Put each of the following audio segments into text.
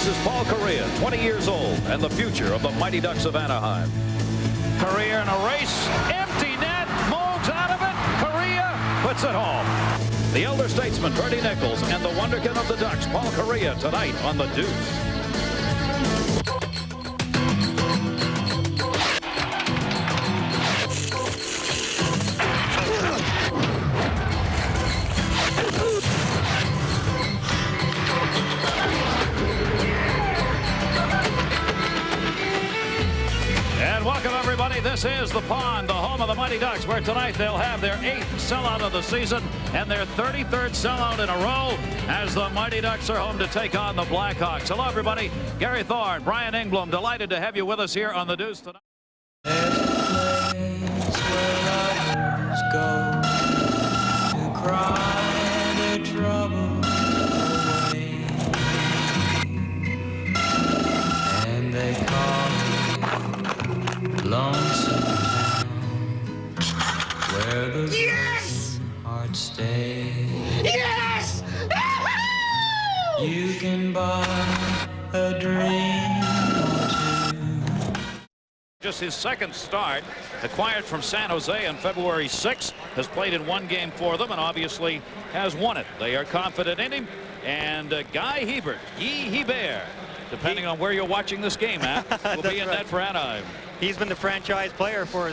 This is Paul Kariya, 20 years old, and the future of the Mighty Ducks of Anaheim. Kariya in a race, empty net, moves out of it. Kariya puts it home. The elder statesman, Bernie Nichols, and the wonderkin of the Ducks, Paul Kariya, tonight on The Deuce. This is the Pond, the home of the Mighty Ducks, where tonight they'll have their 8th sellout of the season and their 33rd sellout in a row as the Mighty Ducks are home to take on the Blackhawks. Hello, everybody. Gary Thorne, Brian Engblom, delighted to have you with us here on The Deuce tonight. There's a place where lovers go to cry their troubles away, and they call it Lonesome Town, where the yes! hearts stay. Yes! You can buy a dream or two. Just his second start, acquired from San Jose on February 6th, has played in one game for them and obviously has won it. They are confident in him. And Guy Hebert, depending on where you're watching this game at, will be in net for Anaheim. He's been the franchise player for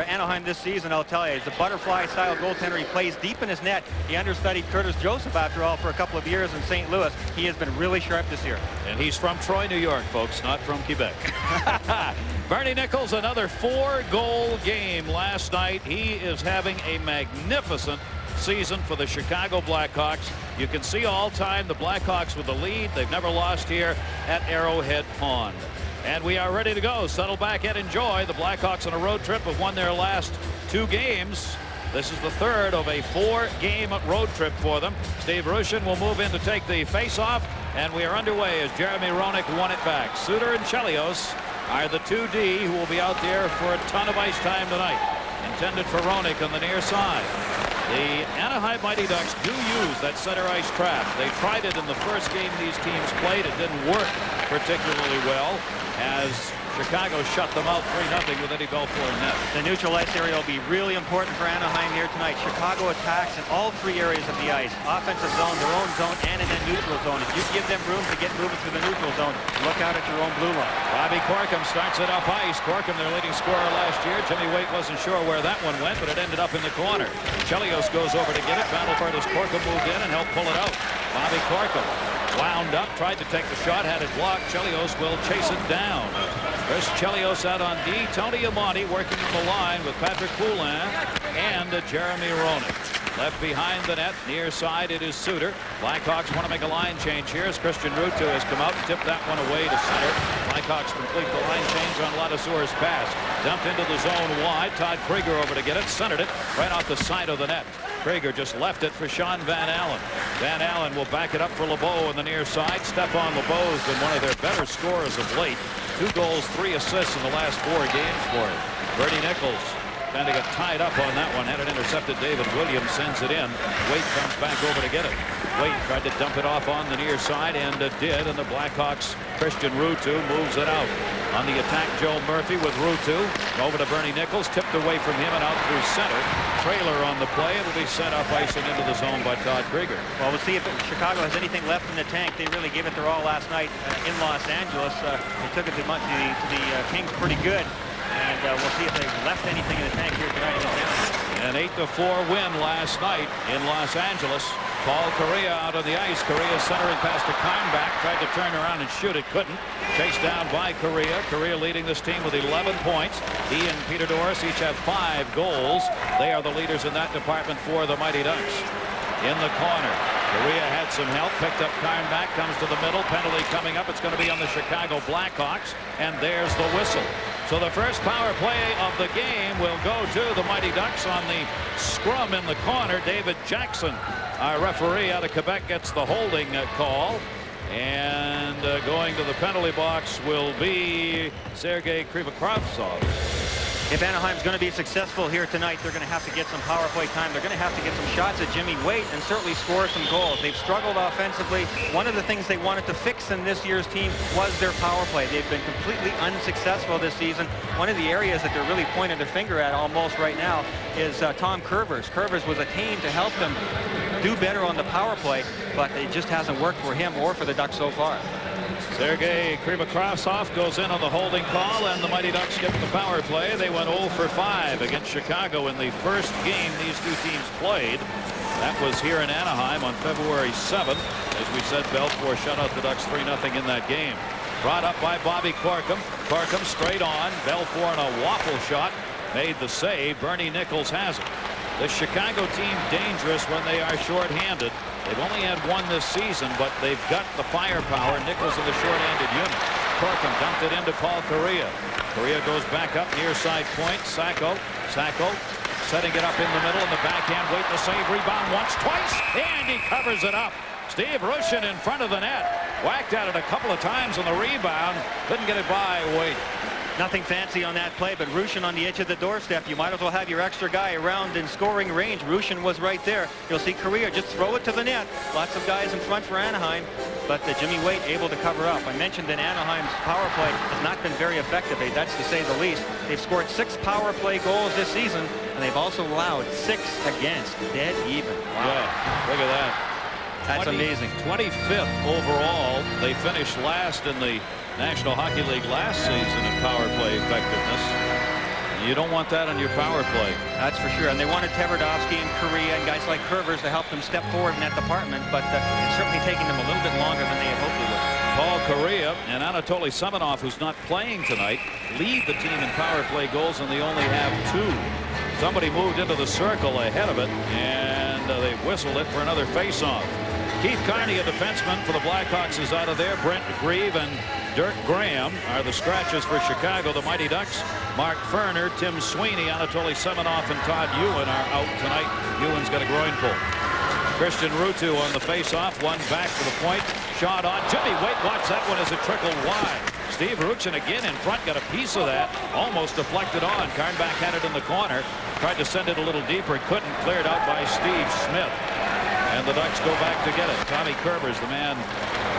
Anaheim this season, I'll tell you. He's a butterfly-style goaltender. He plays deep in his net. He understudied Curtis Joseph, after all, for a couple of years in St. Louis. He has been really sharp this year. And he's from Troy, New York, folks, not from Quebec. Bernie Nichols, another 4-goal game last night. He is having a magnificent season for the Chicago Blackhawks. You can see all time the Blackhawks with the lead. They've never lost here at Arrowhead Pond. And we are ready to go. Settle back and enjoy. The Blackhawks on a road trip have won their last 2 games. This is the third of a 4-game road trip for them. Steve Rushin will move in to take the face-off, and we are underway as Jeremy Roenick won it back. Suter and Chelios are the 2D who will be out there for a ton of ice time tonight. Intended for Roenick on the near side. The Anaheim Mighty Ducks do use that center ice trap. They tried it in the first game these teams played. It didn't work particularly well as Chicago shut them out 3-0 with Eddie Belfour in net. The neutral ice area will be really important for Anaheim here tonight. Chicago attacks in all 3 areas of the ice. Offensive zone, their own zone, and in the neutral zone. If you give them room to get moving through the neutral zone, look out at your own blue line. Bobby Corkum starts it up ice. Corkum, their leading scorer last year. Jimmy Waite wasn't sure where that one went, but it ended up in the corner. Chelios goes over to get it. Battleford as Corkum moved in and helped pull it out. Bobby Corkum wound up, tried to take the shot, had it blocked. Chelios will chase it down. Chris Chelios out on D. Tony Amonte working on the line with Patrick Poulin and Jeremy Roenick. Left behind the net, near side, it is Suter. Blackhawks want to make a line change here as Christian Ruutu has come out and tipped that one away to center. Blackhawks complete the line change on Ladasur's pass. Dumped into the zone wide. Todd Krieger over to get it, centered it right off the side of the net. Krieger just left it for Sean Van Allen. Van Allen will back it up for LeBeau on the near side. Stephon LeBeau has been one of their better scorers of late. 2 goals, 3 assists in the last 4 games for him. Bernie Nichols kind of got tied up on that one. Had it intercepted. David Williams sends it in. Waite comes back over to get it. Waite tried to dump it off on the near side and did. And the Blackhawks, Christian Ruutu moves it out. On the attack, Joe Murphy with Ruutu. Over to Bernie Nichols. Tipped away from him and out through center. Trailer on the play. It'll be sent up ice and into the zone by Todd Krieger. Well, we'll see if Chicago has anything left in the tank. They really gave it their all last night in Los Angeles. They took it to the Kings pretty good. And we'll see if they've left anything in the tank here tonight. An 8-4 win last night in Los Angeles. Paul Kariya out on the ice. Kariya centering past to Karnback. Tried to turn around and shoot it. Couldn't. Chased down by Kariya. Kariya leading this team with 11 points. He and Peter Doris each have 5 goals. They are the leaders in that department for the Mighty Ducks. In the corner, Kariya had some help. Picked up Karnback. Comes to the middle. Penalty coming up. It's going to be on the Chicago Blackhawks. And there's the whistle. So the first power play of the game will go to the Mighty Ducks on the scrum in the corner. David Jackson, our referee out of Quebec, gets the holding call. And going to the penalty box will be Sergei Krivakrovtsov. If Anaheim's going to be successful here tonight, they're going to have to get some power play time. They're going to have to get some shots at Jimmy Waite and certainly score some goals. They've struggled offensively. One of the things they wanted to fix in this year's team was their power play. They've been completely unsuccessful this season. One of the areas that they're really pointing their finger at almost right now is Tom Kurvers. Kurvers was attained to help them do better on the power play, but it just hasn't worked for him or for the Ducks so far. Sergei Krivokrasov goes in on the holding call, and the Mighty Ducks get the power play. They went 0 for 5 against Chicago in the first game these two teams played. That was here in Anaheim on February 7th. As we said, Belfour shut out the Ducks 3-0 in that game. Brought up by Bobby Corkum. Corkum straight on. Belfour on a waffle shot. Made the save. Bernie Nichols has it. The Chicago team dangerous when they are short-handed. They've only had one this season, but they've got the firepower. Nichols in the short-handed unit. Corkum dumped it into Paul Kariya. Kariya goes back up near side point. Sacco setting it up in the middle, and the backhand waiting to save. Rebound once, twice, and he covers it up. Steve Rushin in front of the net. Whacked at it a couple of times on the rebound. Couldn't get it by Waite. Nothing fancy on that play, but Rushin on the edge of the doorstep. You might as well have your extra guy around in scoring range. Rushin was right there. You'll see Kariya just throw it to the net. Lots of guys in front for Anaheim, but Jimmy Waite able to cover up. I mentioned that Anaheim's power play has not been very effective. That's to say the least. They've scored 6 power play goals this season, and they've also allowed 6 against. Dead even. Wow. Yeah, look at that. That's amazing. 25th overall. They finished last in the National Hockey League last season in power play effectiveness. You don't want that on your power play. That's for sure. And they wanted Tverdovsky and Kariya and guys like Kurvers to help them step forward in that department, but it's certainly taking them a little bit longer than they had hoped it would. Paul Kariya and Anatoly Semenov, who's not playing tonight, lead the team in power play goals, and they only have 2. Somebody moved into the circle ahead of it, and they whistled it for another face-off. Keith Carney, a defenseman for the Blackhawks, is out of there. Brent Grieve and Dirk Graham are the scratches for Chicago. The Mighty Ducks, Mark Ferner, Tim Sweeney, Anatoly Semenov, and Todd Ewan are out tonight. Ewan's got a groin pull. Christian Ruutu on the face-off. One back to the point. Shot on. Jimmy Waite watch that one as it trickled wide. Steve Ruchin again in front. Got a piece of that. Almost deflected on. Karnback had it in the corner. Tried to send it a little deeper. Couldn't. Cleared out by Steve Smith. And the Ducks go back to get it. Tommy Kurvers, the man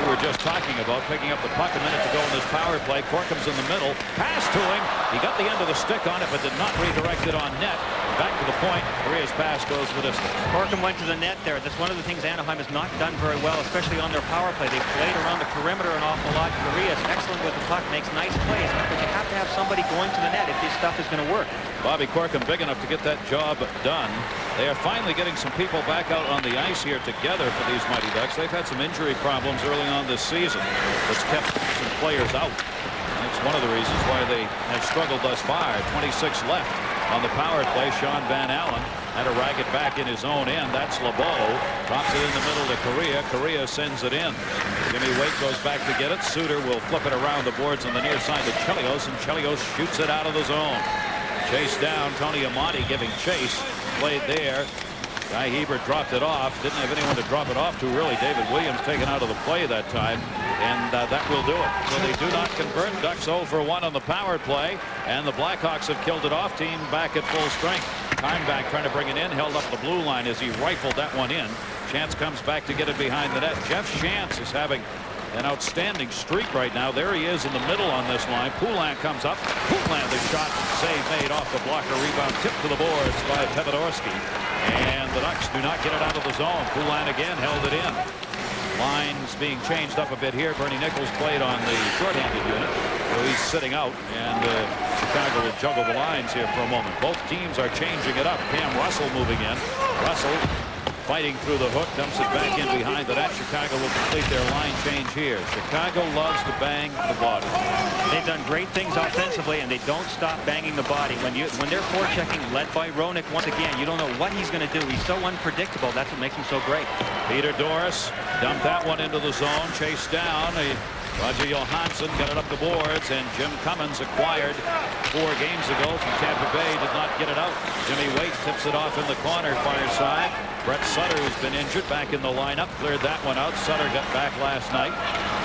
we were just talking about, picking up the puck a minute to go in this power play. Corkum's in the middle. Pass to him. He got the end of the stick on it, but did not redirect it on net. Back to the point. Kariya's pass goes the distance. Corkum went to the net there. That's one of the things Anaheim has not done very well, especially on their power play. They've played around the perimeter an awful lot. Kariya is excellent with the puck, makes nice plays, but you have to have somebody going to the net if this stuff is going to work. Bobby Corkum big enough to get that job done. They are finally getting some people back out on the ice here together for these Mighty Ducks. They've had some injury problems early on this season that's kept some players out. That's one of the reasons why they have struggled thus far. 26 left on the power play. Sean Van Allen had to rag it back in his own end. That's LeBeau. Drops it in the middle to Kariya. Kariya sends it in. Jimmy Waite goes back to get it. Suter will flip it around the boards on the near side to Chelios, and Chelios shoots it out of the zone. Chase down. Tony Amonte giving chase. Played there. Guy Hebert dropped it off. Didn't have anyone to drop it off to, really. David Williams taken out of the play that time, and that will do it. So they do not convert. Ducks 0 for 1 on the power play, and the Blackhawks have killed it off. Team back at full strength. Karnback trying to bring it in, held up the blue line as he rifled that one in. Chance comes back to get it behind the net. Jeff Shantz is having an outstanding streak right now. There he is in the middle on this line. Poulin comes up. Poulin, the shot, save made off the blocker. Rebound tipped to the boards by Tverdovsky. And the Ducks do not get it out of the zone. Poulin again held it in. Lines being changed up a bit here. Bernie Nichols played on the short-handed unit. So he's sitting out, and Chicago will juggle the lines here for a moment. Both teams are changing it up. Cam Russell moving in. Russell fighting through the hook, dumps it back in behind the net. Chicago will complete their line change here. Chicago loves to bang the body. They've done great things offensively, and they don't stop banging the body. When they're forechecking, led by Roenick once again, you don't know what he's going to do. He's so unpredictable. That's what makes him so great. Peter Doris dumped that one into the zone, chased down. Roger Johansson got it up the boards, and Jim Cummins, acquired 4 games ago from Tampa Bay, did not get it out. Jimmy Waite tips it off in the corner, far side. Brett Sutter, who's been injured, back in the lineup. Cleared that one out. Sutter got back last night.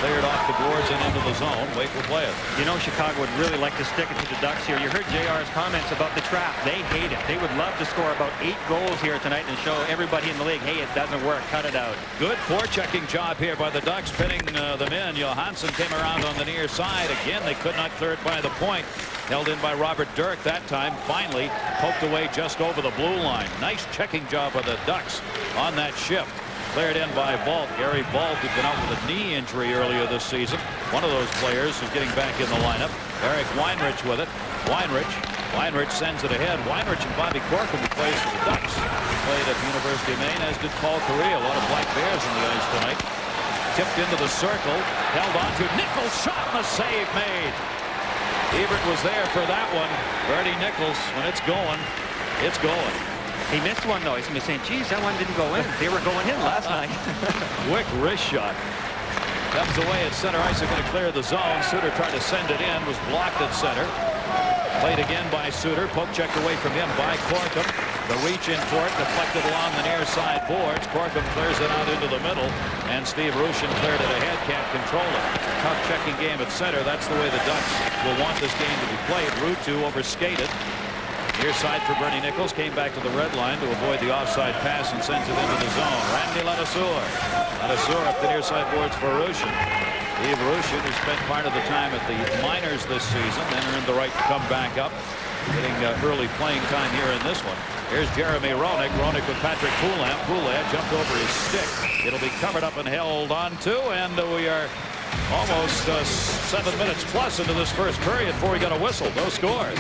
Cleared off the boards and into the zone. Wait will play it. You know, Chicago would really like to stick it to the Ducks here. You heard JR's comments about the trap. They hate it. They would love to score about 8 goals here tonight and show everybody in the league, hey, it doesn't work. Cut it out. Good forechecking job here by the Ducks, pinning them in. Johansson came around on the near side. Again, they could not clear it by the point. Held in by Robert Dirk that time. Finally poked away just over the blue line. Nice checking job by the Ducks on that shift. Cleared in by Vault. Gary Vault, who'd been out with a knee injury earlier this season. One of those players who's getting back in the lineup. Eric Weinrich with it. Weinrich sends it ahead. Weinrich and Bobby Corcoran, who plays for the Ducks, played at the University of Maine, as did Paul Correa. A lot of Black Bears on the ice tonight. Tipped into the circle. Held on to Nichols. Shot and a save made. Ebert was there for that one. Bernie Nichols, when it's going, it's going. He missed one, though. He's going to be saying, geez, that one didn't go in. They were going in last night. Quick wrist shot. Comes away at center ice. They're going to clear the zone. Suter tried to send it in. Was blocked at center. Played again by Suter. Poke checked away from him by Corkum. The reach in for it. Deflected along the near side boards. Corkum clears it out into the middle. And Steve Rushin cleared it ahead. Can't control it. Tough checking game at center. That's the way the Ducks will want this game to be played. Ruutu overskated. Near side for Bernie Nichols. Came back to the red line to avoid the offside pass and sends it into the zone. Randy Ladouceur. Ladouceur up the near side boards for Rushin. Steve Rushin, who spent part of the time at the minors this season, then earned the right to come back up. Getting early playing time here in this one. Here's Jeremy Roenick. Roenick with Patrick Poulan. Poulan jumped over his stick. It'll be covered up and held on to, and we are almost 7 minutes plus into this first period before we got a whistle. No scores.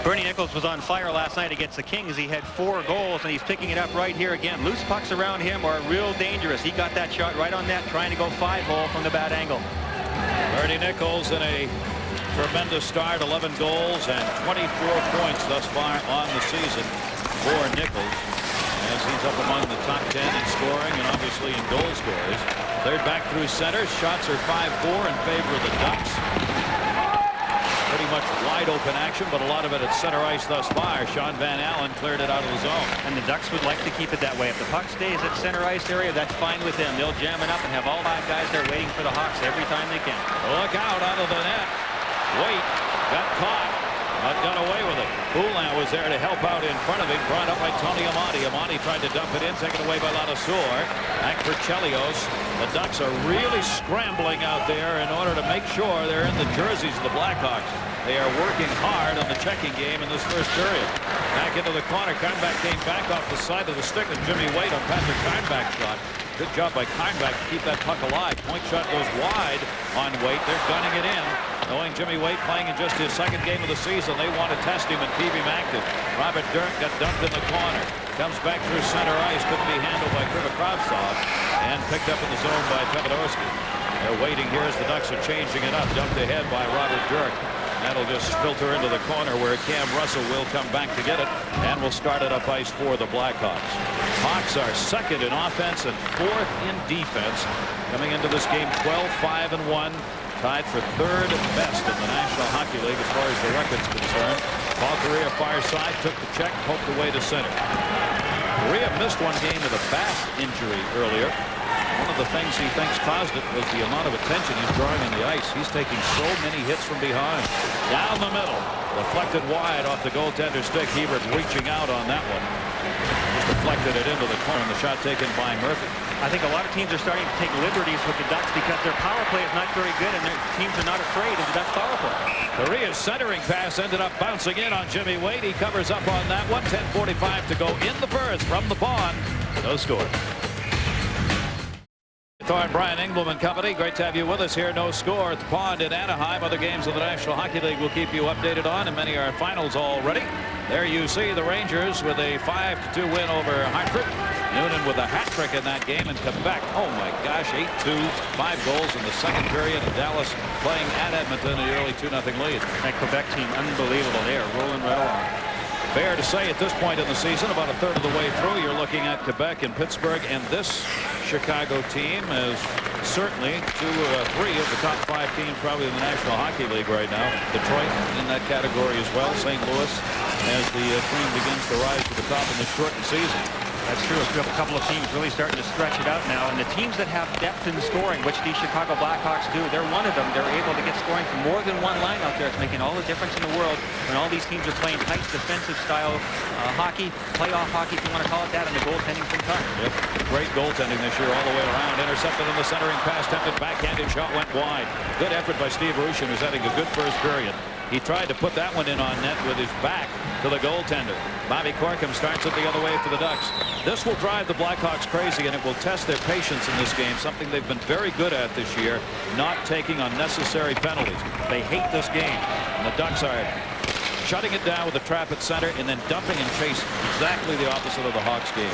Bernie Nichols was on fire last night against the Kings. He had 4 goals, and he's picking it up right here again. Loose pucks around him are real dangerous. He got that shot right on net, trying to go 5-hole from the bad angle. Bernie Nichols in a tremendous start, 11 goals and 24 points thus far on the season for Nichols, as he's up among the top 10 in scoring and obviously in goal scorers. Cleared back through center. Shots are 5-4 in favor of the Ducks. Pretty much wide open action, but a lot of it at center ice thus far. Sean Van Allen cleared it out of the zone. And the Ducks would like to keep it that way. If the puck stays at center ice area, that's fine with them. They'll jam it up and have all 5 guys there waiting for the Hawks every time they can. Look out of the net. Wait, got caught, but got away with it. Poulan was there to help out in front of him. Brought up by Tony Amati. Amati tried to dump it in, taken away by Ladouceur. Back for Chelios. The Ducks are really scrambling out there in order to make sure they're in the jerseys of the Blackhawks. They are working hard on the checking game in this first period. Back into the corner. Karnback came back off the side of the stick, and Jimmy Waite on Patrick Karnback's shot. Good job by Karnback to keep that puck alive. Point shot goes wide on Waite. They're gunning it in. Knowing Jimmy Waite playing in just his 2nd game of the season, they want to test him and keep him active. Robert Dirk got dumped in the corner. Comes back through center ice. Couldn't be handled by Krivakrovtsov. And picked up in the zone by Pavelski. They're waiting here as the Ducks are changing it up. Dumped ahead by Robert Dirk. That'll just filter into the corner where Cam Russell will come back to get it, and will start it up ice for the Blackhawks. Hawks are 2nd in offense and 4th in defense. Coming into this game 12-5-1. Tied for 3rd best in the National Hockey League as far as the record's concerned. Paul Correa far side, took the check, poked away to center. Correa missed one game with a back injury earlier. One of the things he thinks caused it was the amount of attention he's drawing on the ice. He's taking so many hits from behind. Down the middle. Deflected wide off the goaltender's stick. Hebert reaching out on that one. Just deflected it into the corner, and the shot taken by Murphy. I think a lot of teams are starting to take liberties with the Ducks because their power play is not very good, and their teams are not afraid of the Ducks power play. Correa's centering pass ended up bouncing in on Jimmy Waite. He covers up on that one. 10:45 to go in the first from the pond. No score. Thorne, Brian Engblom and company, great to have you with us here. No score at the pond in Anaheim. Other games of the National Hockey League will keep you updated on, and many are finals already. There you see the Rangers with a 5-2 win over Hartford. Noonan with a hat trick in that game, and Quebec, oh my gosh, 8-2, 5 goals in the 2nd period, and Dallas playing at Edmonton in the early 2-0 lead. That Quebec team, unbelievable. They are rolling right along. Fair to say at this point in the season, about a third of the way through, you're looking at Quebec and Pittsburgh, and this Chicago team is certainly 2 or 3 of the top 5 teams probably in the National Hockey League right now. Detroit in that category as well. St. Louis, as the cream begins to rise to the top in this shortened season. That's true. We have a couple of teams really starting to stretch it out now, and the teams that have depth in scoring, which the Chicago Blackhawks do, they're one of them. They're able to get scoring from more than one line out there. It's making all the difference in the world when all these teams are playing tight defensive style hockey, playoff hockey, if you want to call it that, and the goaltending's been tough. Yep. Great goaltending this year all the way around. Intercepted in the centering pass, tempted backhanded shot went wide. Good effort by Steve Rushin, who's having a good first period. He tried to put that one in on net with his back to the goaltender. Bobby Corkum starts it the other way for the Ducks. This will drive the Blackhawks crazy, and it will test their patience in this game, something they've been very good at this year, not taking unnecessary penalties. They hate this game, and the Ducks are shutting it down with a trap at center and then dumping and chase, exactly the opposite of the Hawks game.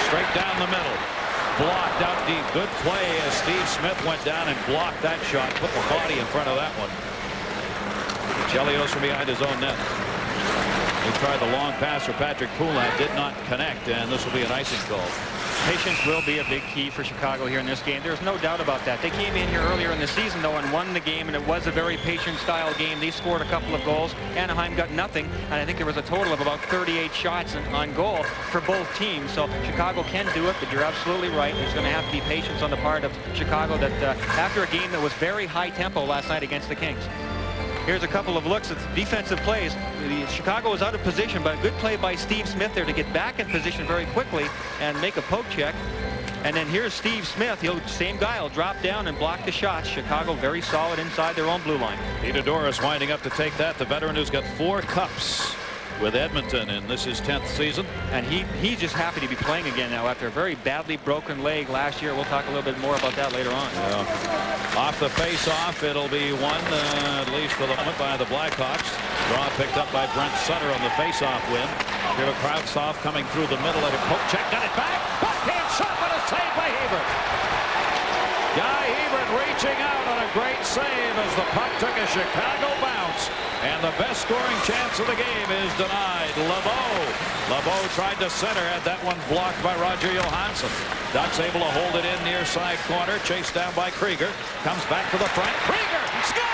Straight down the middle. Blocked out deep. Good play as Steve Smith went down and blocked that shot. Put the body in front of that one. Chelios from behind his own net. He tried the long pass for Patrick Poulin. Did not connect, and this will be an icing call. Patience will be a big key for Chicago here in this game. There's no doubt about that. They came in here earlier in the season, though, and won the game, and it was a very patient-style game. They scored a couple of goals. Anaheim got nothing, and I think there was a total of about 38 shots on goal for both teams. So Chicago can do it, but you're absolutely right. There's going to have to be patience on the part of Chicago that after a game that was very high tempo last night against the Kings. Here's a couple of looks at defensive plays. Chicago was out of position, but a good play by Steve Smith there to get back in position very quickly and make a poke check. And then here's Steve Smith. Same guy will drop down and block the shots. Chicago very solid inside their own blue line. Peter Doris winding up to take that. The veteran who's got 4 cups with Edmonton, and this is his 10th season. And he's just happy to be playing again now after a very badly broken leg last year. We'll talk a little bit more about that later on. Off the face-off, it'll be won, at least for the moment, by the Blackhawks. Draw picked up by Brent Sutter on the face-off win. Here Krautsov coming through the middle at a poke check, got it back. Backhand shot, but a save by Hebert. Guy Hebert reaching out on a great save as the puck took a Chicago bounce. And the best scoring chance of the game is denied. LeBeau tried to center, had that one blocked by Roger Johansson. Ducks able to hold it in near side corner, chased down by Krieger. Comes back to the front. Krieger scores!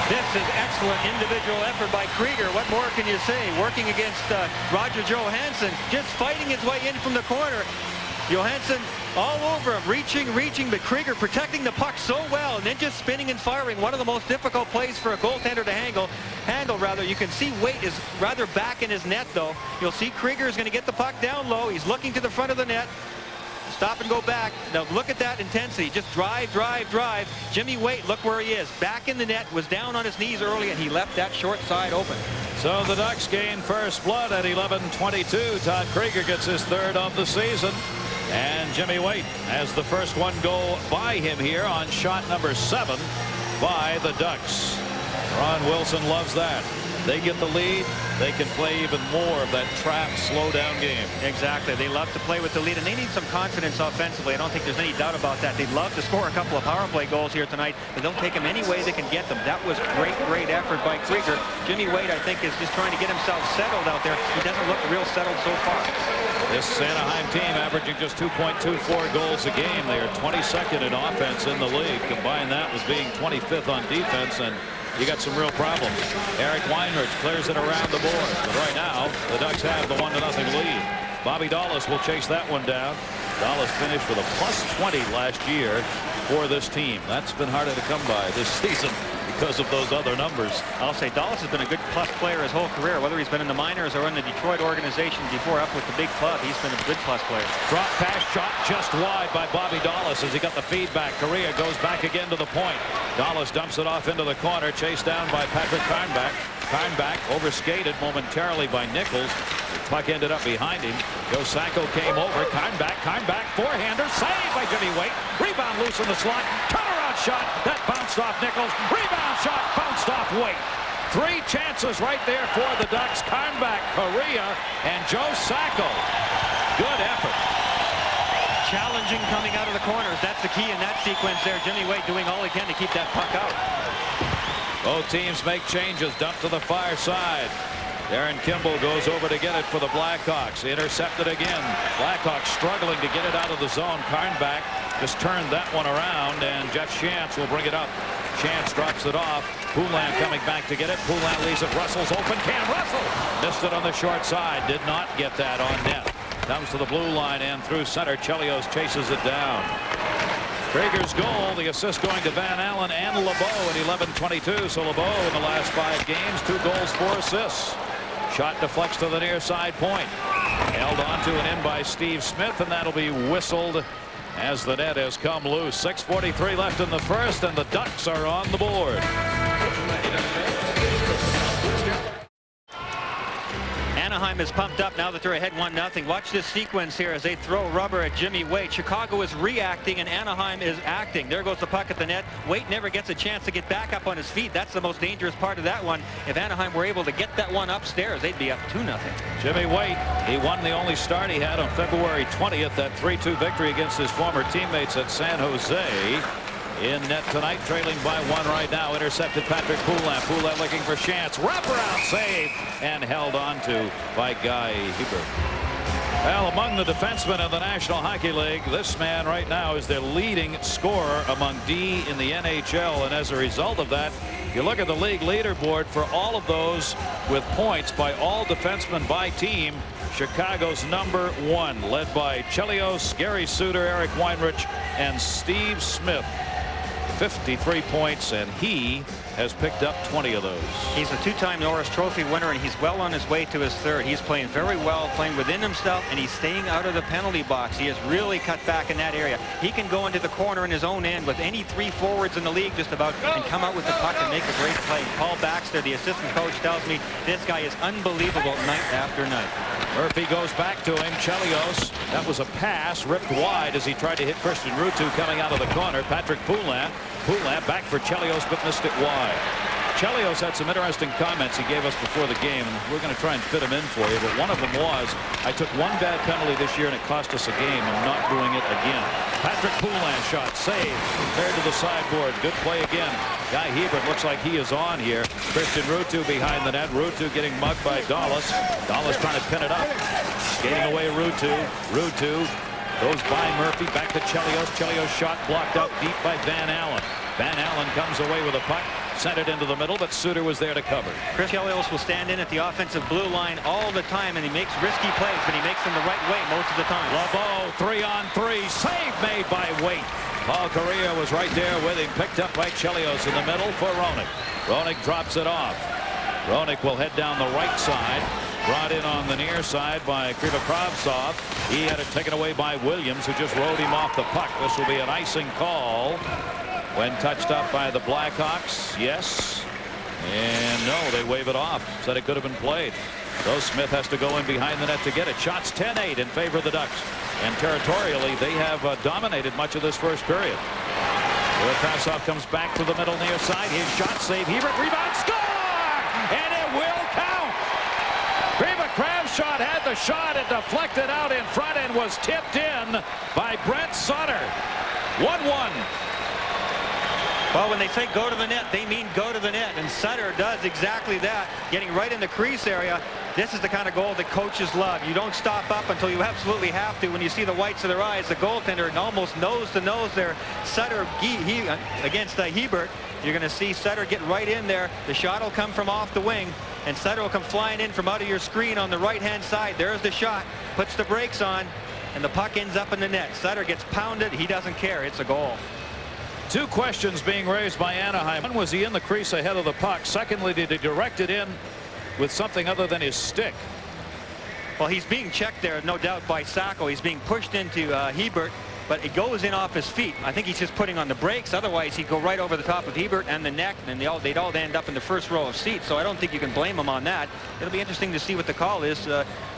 This is excellent individual effort by Krieger. What more can you say? Working against Roger Johansson, just fighting his way in from the corner. Johansson all over him, reaching, but Krieger protecting the puck so well, and then just spinning and firing. One of the most difficult plays for a goaltender to handle. You can see Waite is rather back in his net, though. You'll see Krieger is going to get the puck down low. He's looking to the front of the net. Stop and go back. Now look at that intensity. Just drive. Jimmy Waite, look where he is. Back in the net, was down on his knees early, and he left that short side open. So the Ducks gain first blood at 11:22. Todd Krieger gets his 3rd of the season. And Jimmy Waite has the first one go by him here on shot number 7 by the Ducks. Ron Wilson loves that. They get the lead, they can play even more of that trap, slow-down game. Exactly. They love to play with the lead, and they need some confidence offensively. I don't think there's any doubt about that. They'd love to score a couple of power play goals here tonight, but they'll take them any way they can get them. That was great effort by Krieger. Jimmy Waite, I think, is just trying to get himself settled out there. He doesn't look real settled so far. This Anaheim team averaging just 2.24 goals a game. They are 22nd in offense in the league. Combine that with being 25th on defense, and you got some real problems. Eric Weinrich clears it around the board. But right now, the Ducks have the 1-0 lead. Bobby Dallas will chase that one down. Dallas finished with a +20 last year for this team. That's been harder to come by this season because of those other numbers. I'll say Dallas has been a good plus player his whole career, whether he's been in the minors or in the Detroit organization before up with the big club. He's been a good plus player. Drop pass shot just wide by Bobby Dallas as he got the feedback. Correa goes back again to the point. Dallas dumps it off into the corner, chased down by Patrick Karnback. Karnback overskated momentarily by Nichols. The puck ended up behind him. Joe Sacco came over. Karnback, forehander, saved by Jimmy Waite. Rebound loose in the slot. Turnaround shot. That bounced off Nichols. Rebound shot bounced off Waite. 3 chances right there for the Ducks. Karnback, Correa, and Joe Sacco. Good effort. Challenging coming out of the corners. That's the key in that sequence there. Jimmy Waite doing all he can to keep that puck out. Both teams make changes. Dump to the far side. Darren Kimball goes over to get it for the Blackhawks. Intercepted again. Blackhawks struggling to get it out of the zone. Karnback just turned that one around, and Jeff Shantz will bring it up. Shantz drops it off. Poulin coming back to get it. Poulin leaves it. Russell's open. Cam Russell missed it on the short side. Did not get that on net. Comes to the blue line and through center. Chelios chases it down. Traeger's goal, the assist going to Van Allen and LeBeau at 11:22. So LeBeau in the last 5 games, 2 goals, 4 assists. Shot deflects to the near side point. Held onto and in by Steve Smith, and that'll be whistled as the net has come loose. 6:43 left in the first, and the Ducks are on the board. Anaheim is pumped up now that they're ahead 1-0. Watch this sequence here as they throw rubber at Jimmy Waite. Chicago is reacting and Anaheim is acting. There goes the puck at the net. Waite never gets a chance to get back up on his feet. That's the most dangerous part of that one. If Anaheim were able to get that one upstairs, they'd be up 2-0. Jimmy Waite, he won the only start he had on February 20th, that 3-2 victory against his former teammates at San Jose. In net tonight, trailing by 1 right now. Intercepted Patrick Poulin. Poulin looking for Shantz. Wraparound save and held onto by Guy Hebert. Well, among the defensemen in the National Hockey League, this man right now is their leading scorer among D in the NHL. And as a result of that, you look at the league leaderboard for all of those with points by all defensemen by team. Chicago's #1, led by Chelios, Gary Suter, Eric Weinrich, and Steve Smith. 53 points, and he has picked up 20 of those. He's a 2-time Norris Trophy winner, and he's well on his way to his 3rd. He's playing very well, playing within himself, and he's staying out of the penalty box. He has really cut back in that area. He can go into the corner in his own end with any 3 forwards in the league just about and come out with the puck and make a great play. Paul Baxter, the assistant coach, tells me this guy is unbelievable night after night. Murphy goes back to him. Chelios, that was a pass ripped wide as he tried to hit Christian Ruutu coming out of the corner. Patrick Poulin back for Chelios, but missed it wide. Chelios had some interesting comments he gave us before the game, and we're going to try and fit them in for you. But one of them was, I took 1 bad penalty this year and it cost us a game. I'm not doing it again. Patrick Poulin shot, save, compared to the sideboard. Good play again. Guy Hebert looks like he is on here. Christian Ruutu behind the net. Ruutu getting mugged by Dallas. Dallas trying to pin it up. Skating away Ruutu. Ruutu goes by Murphy, back to Chelios. Chelios shot blocked out deep by Van Allen. Van Allen comes away with a puck, sent it into the middle, but Suter was there to cover. Chris Chelios will stand in at the offensive blue line all the time, and he makes risky plays, but he makes them the right way most of the time. LeBeau, 3-on-3, save made by Waite. Paul Correa was right there with him, picked up by Chelios in the middle for Roenick. Roenick drops it off. Roenick will head down the right side. Brought in on the near side by Krivakrovtsov. He had it taken away by Williams, who just rode him off the puck. This will be an icing call when touched up by the Blackhawks. Yes. And no, they wave it off. Said it could have been played. So Smith has to go in behind the net to get it. Shots 10-8 in favor of the Ducks. And territorially, they have dominated much of this first period. The pass-off comes back to the middle near side. His shot save. Hebert rebound, score! And it will count! Krivakrovtsov had the shot and deflected out in front and was tipped in by Brent Sutter. 1-1. Well, when they say go to the net, they mean go to the net, and Sutter does exactly that, getting right in the crease area. This is the kind of goal that coaches love. You don't stop up until you absolutely have to. When you see the whites of their eyes, the goaltender almost nose to nose there. Sutter against Hebert. You're going to see Sutter get right in there. The shot will come from off the wing, and Sutter will come flying in from out of your screen on the right-hand side. There's the shot, puts the brakes on, and the puck ends up in the net. Sutter gets pounded. He doesn't care. It's a goal. 2 questions being raised by Anaheim. One, was he in the crease ahead of the puck? Secondly, did he direct it in with something other than his stick? Well, he's being checked there, no doubt, by Sacco. He's being pushed into Hebert, but it goes in off his feet. I think he's just putting on the brakes. Otherwise, he'd go right over the top of Hebert and the neck, and they'd all end up in the first row of seats. So I don't think you can blame him on that. It'll be interesting to see what the call is.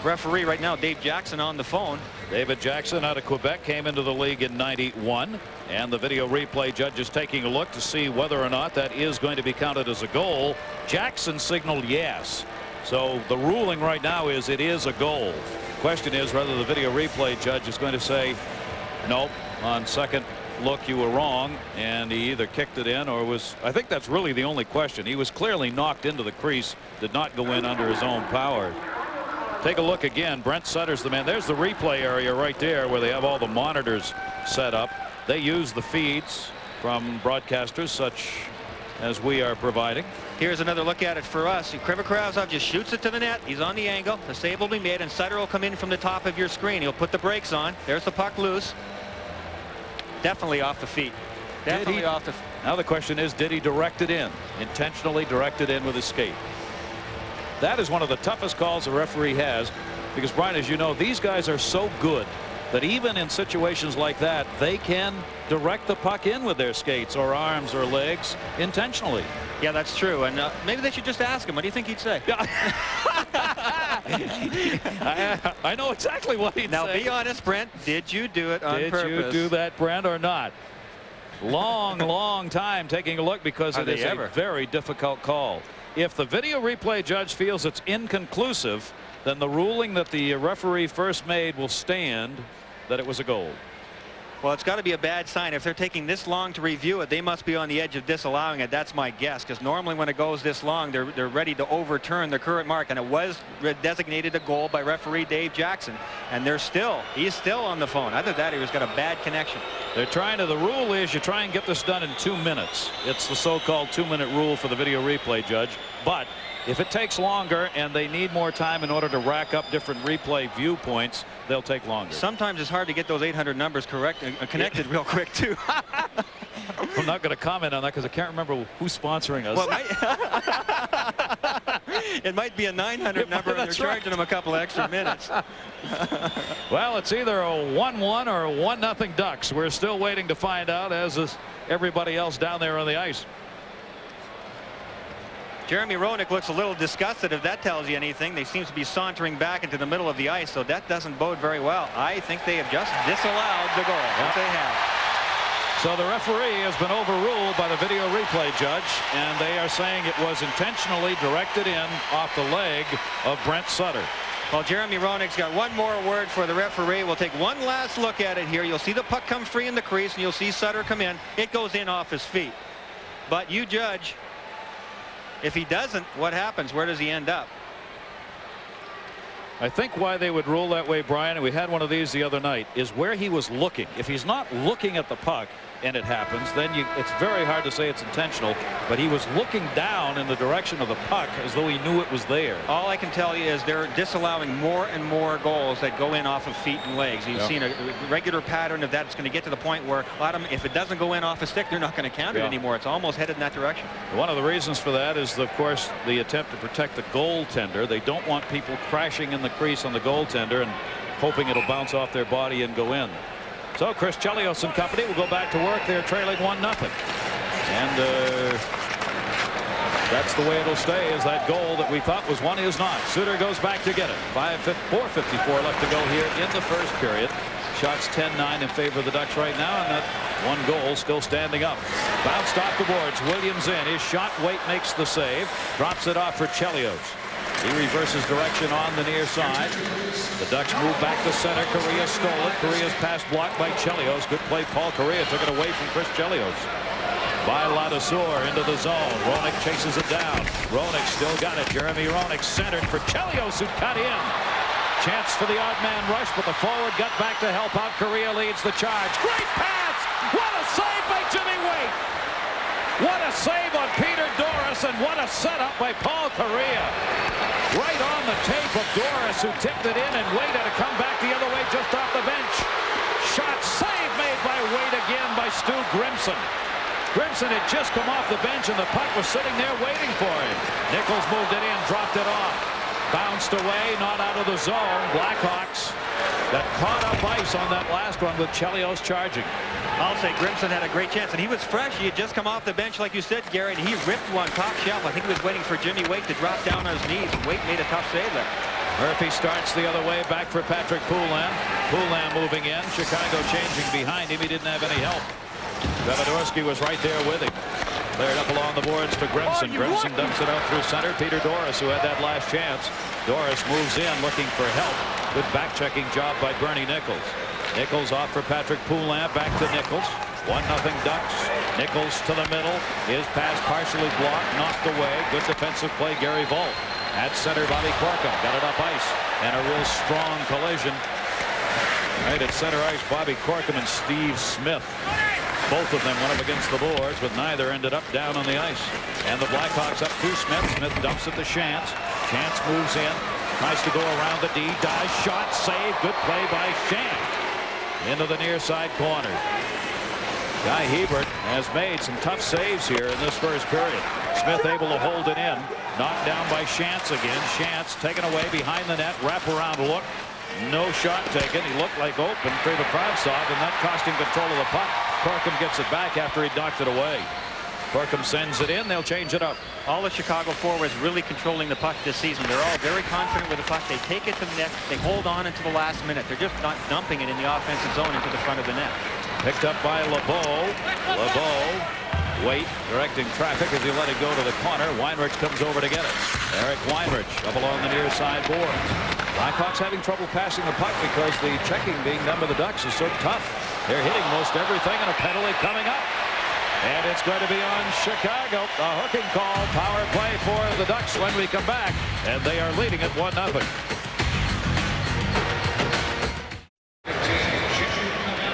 Referee right now, Dave Jackson, on the phone. David Jackson out of Quebec, came into the league in '91, and the video replay judge is taking a look to see whether or not that is going to be counted as a goal. Jackson signaled yes. So the ruling right now is it is a goal. The question is whether the video replay judge is going to say no on second look, you were wrong, and he either kicked it in or was, I think that's really the only question. He was clearly knocked into the crease, did not go in under his own power. Take a look again. Brent Sutter's the man. There's the replay area right there where they have all the monitors set up. They use the feeds from broadcasters such as we are providing. Here's another look at it for us. Krivokrazov just shoots it to the net. He's on the angle. The save will be made, and Sutter will come in from the top of your screen. He'll put the brakes on. There's the puck loose. Definitely off the feet. Definitely off the. Now the question is, did he direct it in? Intentionally direct it in with his skate? That is one of the toughest calls a referee has, because, Brian, as you know, these guys are so good that even in situations like that, they can direct the puck in with their skates or arms or legs intentionally. Yeah, that's true. And maybe they should just ask him. What do you think he'd say? Yeah. I know exactly what he'd say. Now be honest, Brent. Did you do it on purpose? Did you do that, Brent, or not? Long time taking a look, because it is a very difficult call. If the video replay judge feels it's inconclusive, then the ruling that the referee first made will stand, that it was a goal. Well, it's got to be a bad sign. If they're taking this long to review it, they must be on the edge of disallowing it. That's my guess, because normally when it goes this long, they're ready to overturn the current mark, and it was designated a goal by referee Dave Jackson, and he's still on the phone. Either that or he's got a bad connection. They're trying to, the rule is you try and get this done in 2 minutes. It's the so-called 2-minute rule for the video replay judge. But if it takes longer and they need more time in order to rack up different replay viewpoints, they'll take longer. Sometimes it's hard to get those 800 numbers connected real quick, too. I'm not going to comment on that because I can't remember who's sponsoring us. Well, it might be a 900 number, and they're charging them a couple extra minutes. Well, it's either a 1-1 or a 1-0 Ducks. We're still waiting to find out, as is everybody else down there on the ice. Jeremy Roenick looks a little disgusted, if that tells you anything. They seem to be sauntering back into the middle of the ice, so that doesn't bode very well. I think they have just disallowed the goal. Yep. They have. So the referee has been overruled by the video replay judge, and they are saying it was intentionally directed in off the leg of Brent Sutter. Well, Jeremy Roenick's got one more word for the referee. We'll take one last look at it here. You'll see the puck come free in the crease, and you'll see Sutter come in. It goes in off his feet. But you judge. If he doesn't, what happens? Where does he end up? I think why they would rule that way, Brian, and we had one of these the other night, is where he was looking. If he's not looking at the puck and it happens, then it's very hard to say it's intentional. But he was looking down in the direction of the puck as though he knew it was there. All I can tell you is they're disallowing more and more goals that go in off of feet and legs. You've seen a regular pattern of that. It's going to get to the point where a lot of them, if it doesn't go in off a stick, they're not going to count it anymore. It's almost headed in that direction. One of the reasons for that is, of course, the attempt to protect the goaltender. They don't want people crashing in the crease on the goaltender and hoping it'll bounce off their body and go in. So Chris Chelios and company will go back to work. They're trailing 1-0. And that's the way it'll stay, is that goal that we thought was one is not. Suter goes back to get it. 4:54 left to go here in the first period. Shots 10-9 in favor of the Ducks right now, and that one goal still standing up. Bounced off the boards. Williams in. His shot, Waite makes the save. Drops it off for Chelios. He reverses direction on the near side. The Ducks move back to center. Correa stole it. Correa's pass blocked by Chelios. Good play. Paul Correa took it away from Chris Chelios. By Ladouceur into the zone. Roenick chases it down. Roenick still got it. Jeremy Roenick centered for Chelios, who cut in. Chance for the odd man rush, but the forward got back to help out. Correa leads the charge. Great pass! What a save by Jimmy Waite! What a save on Peter Doris, and what a setup by Paul Correa. Right on the tape of Doris, who tipped it in, and Waite had to come back the other way just off the bench. Shot save made by Waite again by Stu Grimson. Grimson had just come off the bench, and the puck was sitting there waiting for him. Nichols moved it in, dropped it off. Bounced away, not out of the zone. Blackhawks got caught up ice on that last one with Chelios charging. I'll say Grimson had a great chance, and he was fresh. He had just come off the bench, like you said, Gary, and he ripped one top shelf. I think he was waiting for Jimmy Waite to drop down on his knees. Waite made a tough save there. Murphy starts the other way, back for Patrick Poulin. Poulin moving in. Chicago changing behind him. He didn't have any help. Davidorsky was right there with him. Cleared up along the boards to Grimson. Grimson dumps it out through center. Peter Doris, who had that last chance. Doris moves in looking for help. Good back-checking job by Bernie Nichols. Nichols off for Patrick Poulin. Back to Nichols. 1-0 Ducks. Nichols to the middle. His pass partially blocked, knocked away. Good defensive play, Gary Volt. At center, Bobby Corkum got it up ice, and a real strong collision. Right at center ice, Bobby Corkum and Steve Smith. Both of them went up against the boards, but neither ended up down on the ice. And the Blackhawks up to Smith. Smith dumps it to Chance. Chance moves in, tries to go around the D, dives, shot, save, good play by Chance. Into the near side corner. Guy Hebert has made some tough saves here in this first period. Smith able to hold it in. Knocked down by Chance again. Chance taken away behind the net. Wraparound look. No shot taken. He looked like open through the Kravtsov, and that cost him control of the puck. Corkum gets it back after he knocked it away. Corkum sends it in. They'll change it up. All the Chicago forwards really controlling the puck this season. They're all very confident with the puck. They take it to the net. They hold on until the last minute. They're just not dumping it in the offensive zone into the front of the net. Picked up by LeBeau. LeBeau. Wait, directing traffic as he let it go to the corner. Weinrich comes over to get it. Eric Weinrich up along the near side boards. Blackhawks having trouble passing the puck because the checking being done by the Ducks is so tough. They're hitting most everything, and a penalty coming up. And it's going to be on Chicago. A hooking call, power play for the Ducks when we come back. And they are leading at 1-0.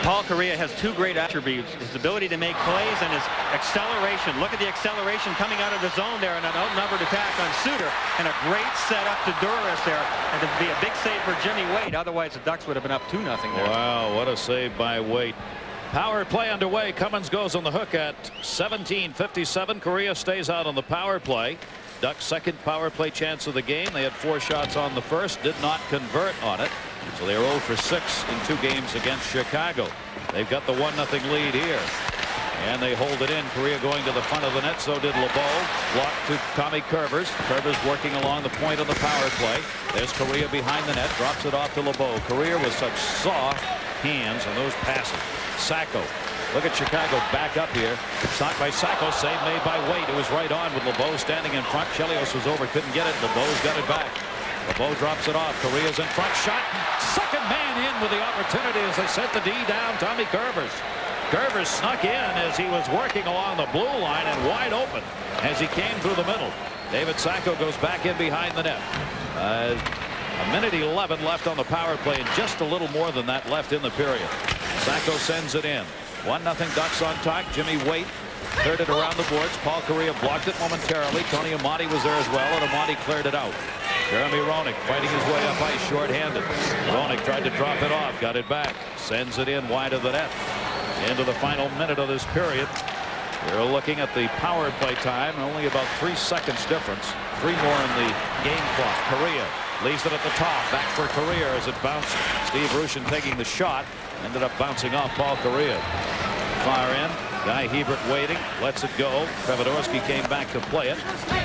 Paul Kariya has two great attributes: his ability to make plays and his acceleration. Look at the acceleration coming out of the zone there, and an outnumbered attack on Suter, and a great setup to Duras there, and to be a big save for Jimmy Waite. Otherwise, the Ducks would have been up 2-0 there. Wow, what a save by Waite. Power play underway. Cummins goes on the hook at 17:57. Kariya stays out on the power play. Ducks' second power play chance of the game. They had 4 shots on the first, did not convert on it. So they're 0 for 6 in 2 games against Chicago. They've got the 1-0 lead here. And they hold it in. Kariya going to the front of the net. So did LeBeau. Blocked to Tommy Curvers. Curvers working along the point of the power play. There's Kariya behind the net. Drops it off to LeBeau. Kariya with such soft hands on those passes. Sacco. Look at Chicago back up here. Shot by Sacco. Save made by Waite. It was right on with LeBeau standing in front. Chelios was over. Couldn't get it. LeBeau's got it back. LeBeau drops it off. Kariya's in front. Shot. Second man in with the opportunity as they set the D down. Tommy Curvers. Curvers snuck in as he was working along the blue line and wide open as he came through the middle. David Sacco goes back in behind the net. A minute 11 left on the power play, and just a little more than that left in the period. Sacco sends it in. 1-0 Ducks on top. Jimmy Waite cleared it around the boards. Paul Kariya blocked it momentarily. Tony Amonte was there as well, and Amonte cleared it out. Jeremy Roenick fighting his way up ice short-handed. Roenick tried to drop it off, got it back, sends it in wide of the net. Into the final minute of this period. We're looking at the power play time. Only about 3 seconds difference. 3 more in the game clock. Kariya leaves it at the top. Back for Kariya as it bounced. Steve Rushin taking the shot. Ended up bouncing off Paul Kariya. Far in. Guy Hebert waiting. Lets it go. Feodorski came back to play it.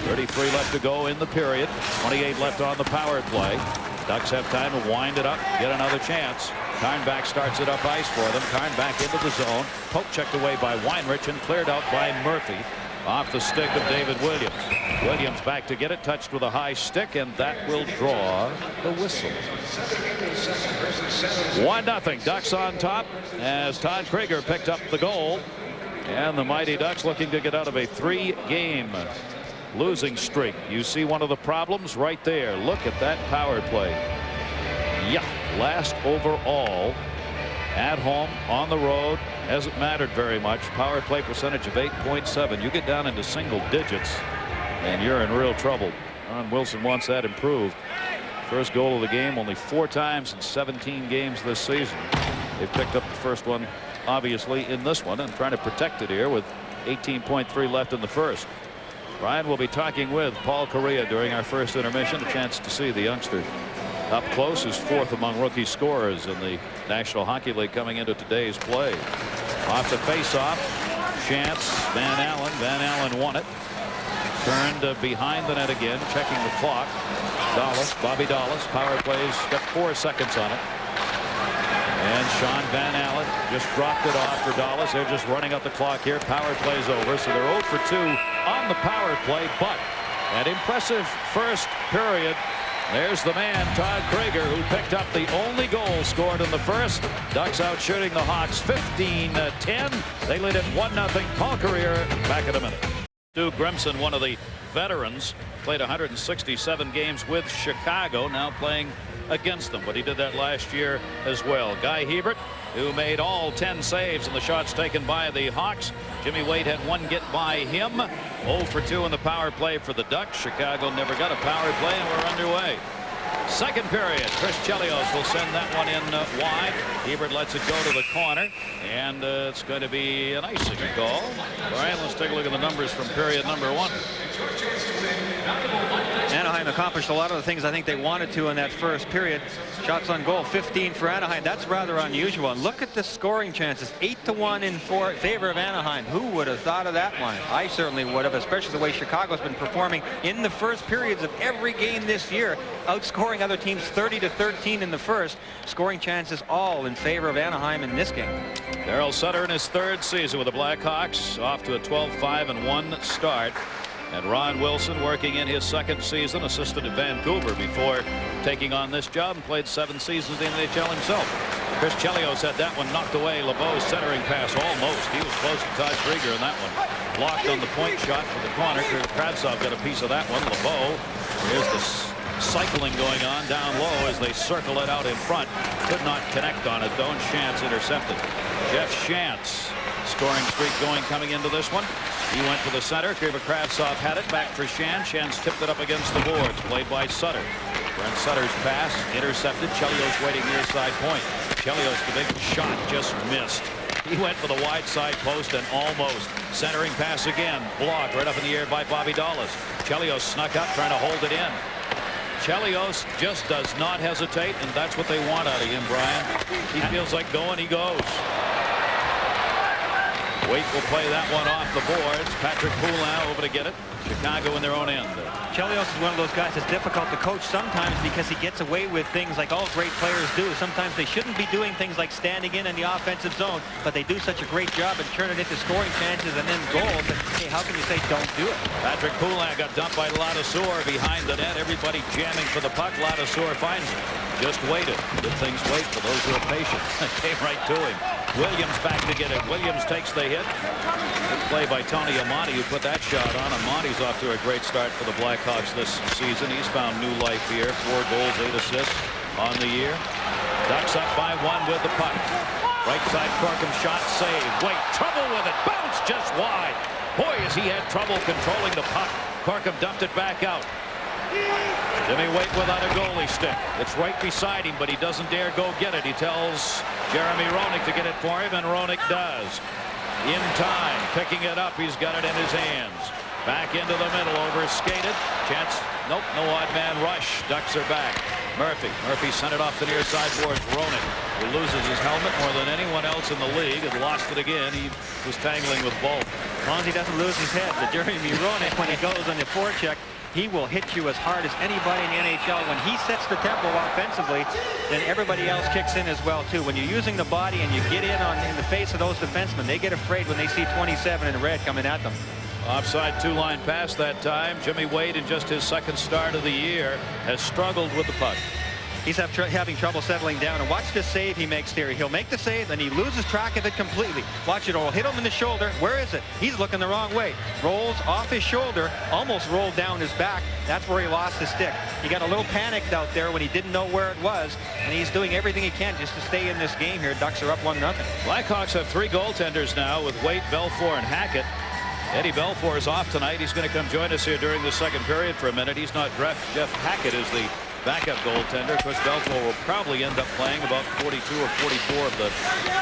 33 left to go in the period. 28 left on the power play. Ducks have time to wind it up. Get another chance. Karnback starts it up ice for them. Karnback into the zone. Poke checked away by Weinrich and cleared out by Murphy. Off the stick of David Williams. Williams back to get it, touched with a high stick, and that will draw the whistle. 1-0 Ducks on top as Todd Krieger picked up the goal. And the Mighty Ducks looking to get out of a 3-game losing streak. You see one of the problems right there. Look at that power play. Yeah, last overall. At home, on the road, hasn't mattered very much. Power play percentage of 8.7. You get down into single digits, and you're in real trouble. Ron Wilson wants that improved. First goal of the game only 4 times in 17 games this season. They've picked up the first one, obviously, in this one, and trying to protect it here with 18.3 left in the first. Ryan will be talking with Paul Kariya during our first intermission. A chance to see the youngster up close, is 4th among rookie scorers in the National Hockey League coming into today's play. Off the face-off, chance, Van Allen. Van Allen won it. Turned behind the net again, checking the clock. Dallas, Bobby Dallas, power plays, got 4 seconds on it. And Sean Van Allen just dropped it off for Dallas. They're just running up the clock here. Power play's over, so they're 0 for 2 on the power play, but an impressive first period There's the man, Todd Krager, who picked up the only goal scored in the first. Ducks out shooting the Hawks 15-10. They lead it 1-0. Paul Courier back in a minute. Stu Grimson, one of the veterans, played 167 games with Chicago, now playing against them, but he did that last year as well. Guy Hebert, who made all 10 saves in the shots taken by the Hawks. Jimmy Waite had one get by him. 0 for 2 in the power play for the Ducks. Chicago never got a power play, and we're underway. Second period, Chris Chelios will send that one in wide. Hebert lets it go to the corner, and it's going to be an icing call. All right, let's take a look at the numbers from period number 1. Anaheim accomplished a lot of the things I think they wanted to in that first period. Shots on goal, 15 for Anaheim. That's rather unusual. And look at the scoring chances, 8-1 in favor of Anaheim. Who would have thought of that one? I certainly would have, especially the way Chicago's been performing in the first periods of every game this year, outscoring other teams 30-13 in the first. Scoring chances all in favor of Anaheim in this game. Darryl Sutter in his third season with the Blackhawks, off to a 12-5-1 start. And Ron Wilson working in his second season, assistant at Vancouver before taking on this job, and played 7 seasons in the NHL himself. Chris Chelios had that one knocked away. LeBeau's centering pass almost. He was close to Todd Krieger in that one. Blocked on the point shot for the corner. Kravtsov got a piece of that one. LeBeau, here's the cycling going on down low as they circle it out in front. Could not connect on it though, and Shantz intercepted. Jeff Shantz, scoring streak going coming into this one. He went to the center. Kravtsov had it back for Shantz. Shantz tipped it up against the boards. Played by Sutter. Brent Sutter's pass intercepted. Chelios waiting near side point. Chelios, the big shot, just missed. He went for the wide side post and almost. Centering pass again. Blocked right up in the air by Bobby Dallas. Chelios snuck up trying to hold it in. Chelios just does not hesitate, and that's what they want out of him, Brian. He feels like going, he goes. Waite will play that one off the boards. Patrick Poulin over to get it. Chicago in their own end. Chelios is one of those guys that's difficult to coach sometimes because he gets away with things like all great players do. Sometimes they shouldn't be doing things like standing in the offensive zone, but they do such a great job and turn it into scoring chances and then goals. And, hey, how can you say don't do it? Patrick Poulin got dumped by Ladouceur behind the net. Everybody jamming for the puck. Ladouceur finds it. Just waited. Good things wait for those who are patient. Came right to him. Williams back to get it. Williams takes the hit. Good play by Tony Amonte, who put that shot on. Amonte's off to a great start for the Blackhawks this season. He's found new life here. 4 goals, 8 assists on the year. Ducks up by 1 with the puck. Right side Corkum shot, save. Wait, trouble with it. Bounce just wide. Boy, has he had trouble controlling the puck. Corkum dumped it back out. Jimmy Waite without a goalie stick. It's right beside him, but he doesn't dare go get it. He tells Jeremy Roenick to get it for him, and Roenick does. In time, picking it up. He's got it in his hands. Back into the middle, over skated. Chance, nope, no odd man rush. Ducks are back. Murphy sent it off the near side boards. Roenick, who loses his helmet more than anyone else in the league, and lost it again. He was tangling with both. As long as he doesn't lose his head, the Jeremy Roenick, when he goes on the forecheck, he will hit you as hard as anybody in the NHL. When he sets the tempo offensively, then everybody else kicks in as well too. When you're using the body and you get in the face of those defensemen, they get afraid when they see 27 in red coming at them. Offside 2-line pass that time. Jimmy Waite, in just his second start of the year, has struggled with the puck. He's having trouble settling down. And watch this save he makes here. He'll make the save, and he loses track of it completely. Watch it. It'll hit him in the shoulder. Where is it? He's looking the wrong way. Rolls off his shoulder, almost rolled down his back. That's where he lost his stick. He got a little panicked out there when he didn't know where it was, and he's doing everything he can just to stay in this game here. Ducks are up 1-0. Blackhawks have 3 goaltenders now with Waite, Belfour, and Hackett. Eddie Belfour is off tonight. He's going to come join us here during the second period for a minute. He's not dressed. Jeff Hackett is the backup goaltender. Of course, Belfour will probably end up playing about 42 or 44 of the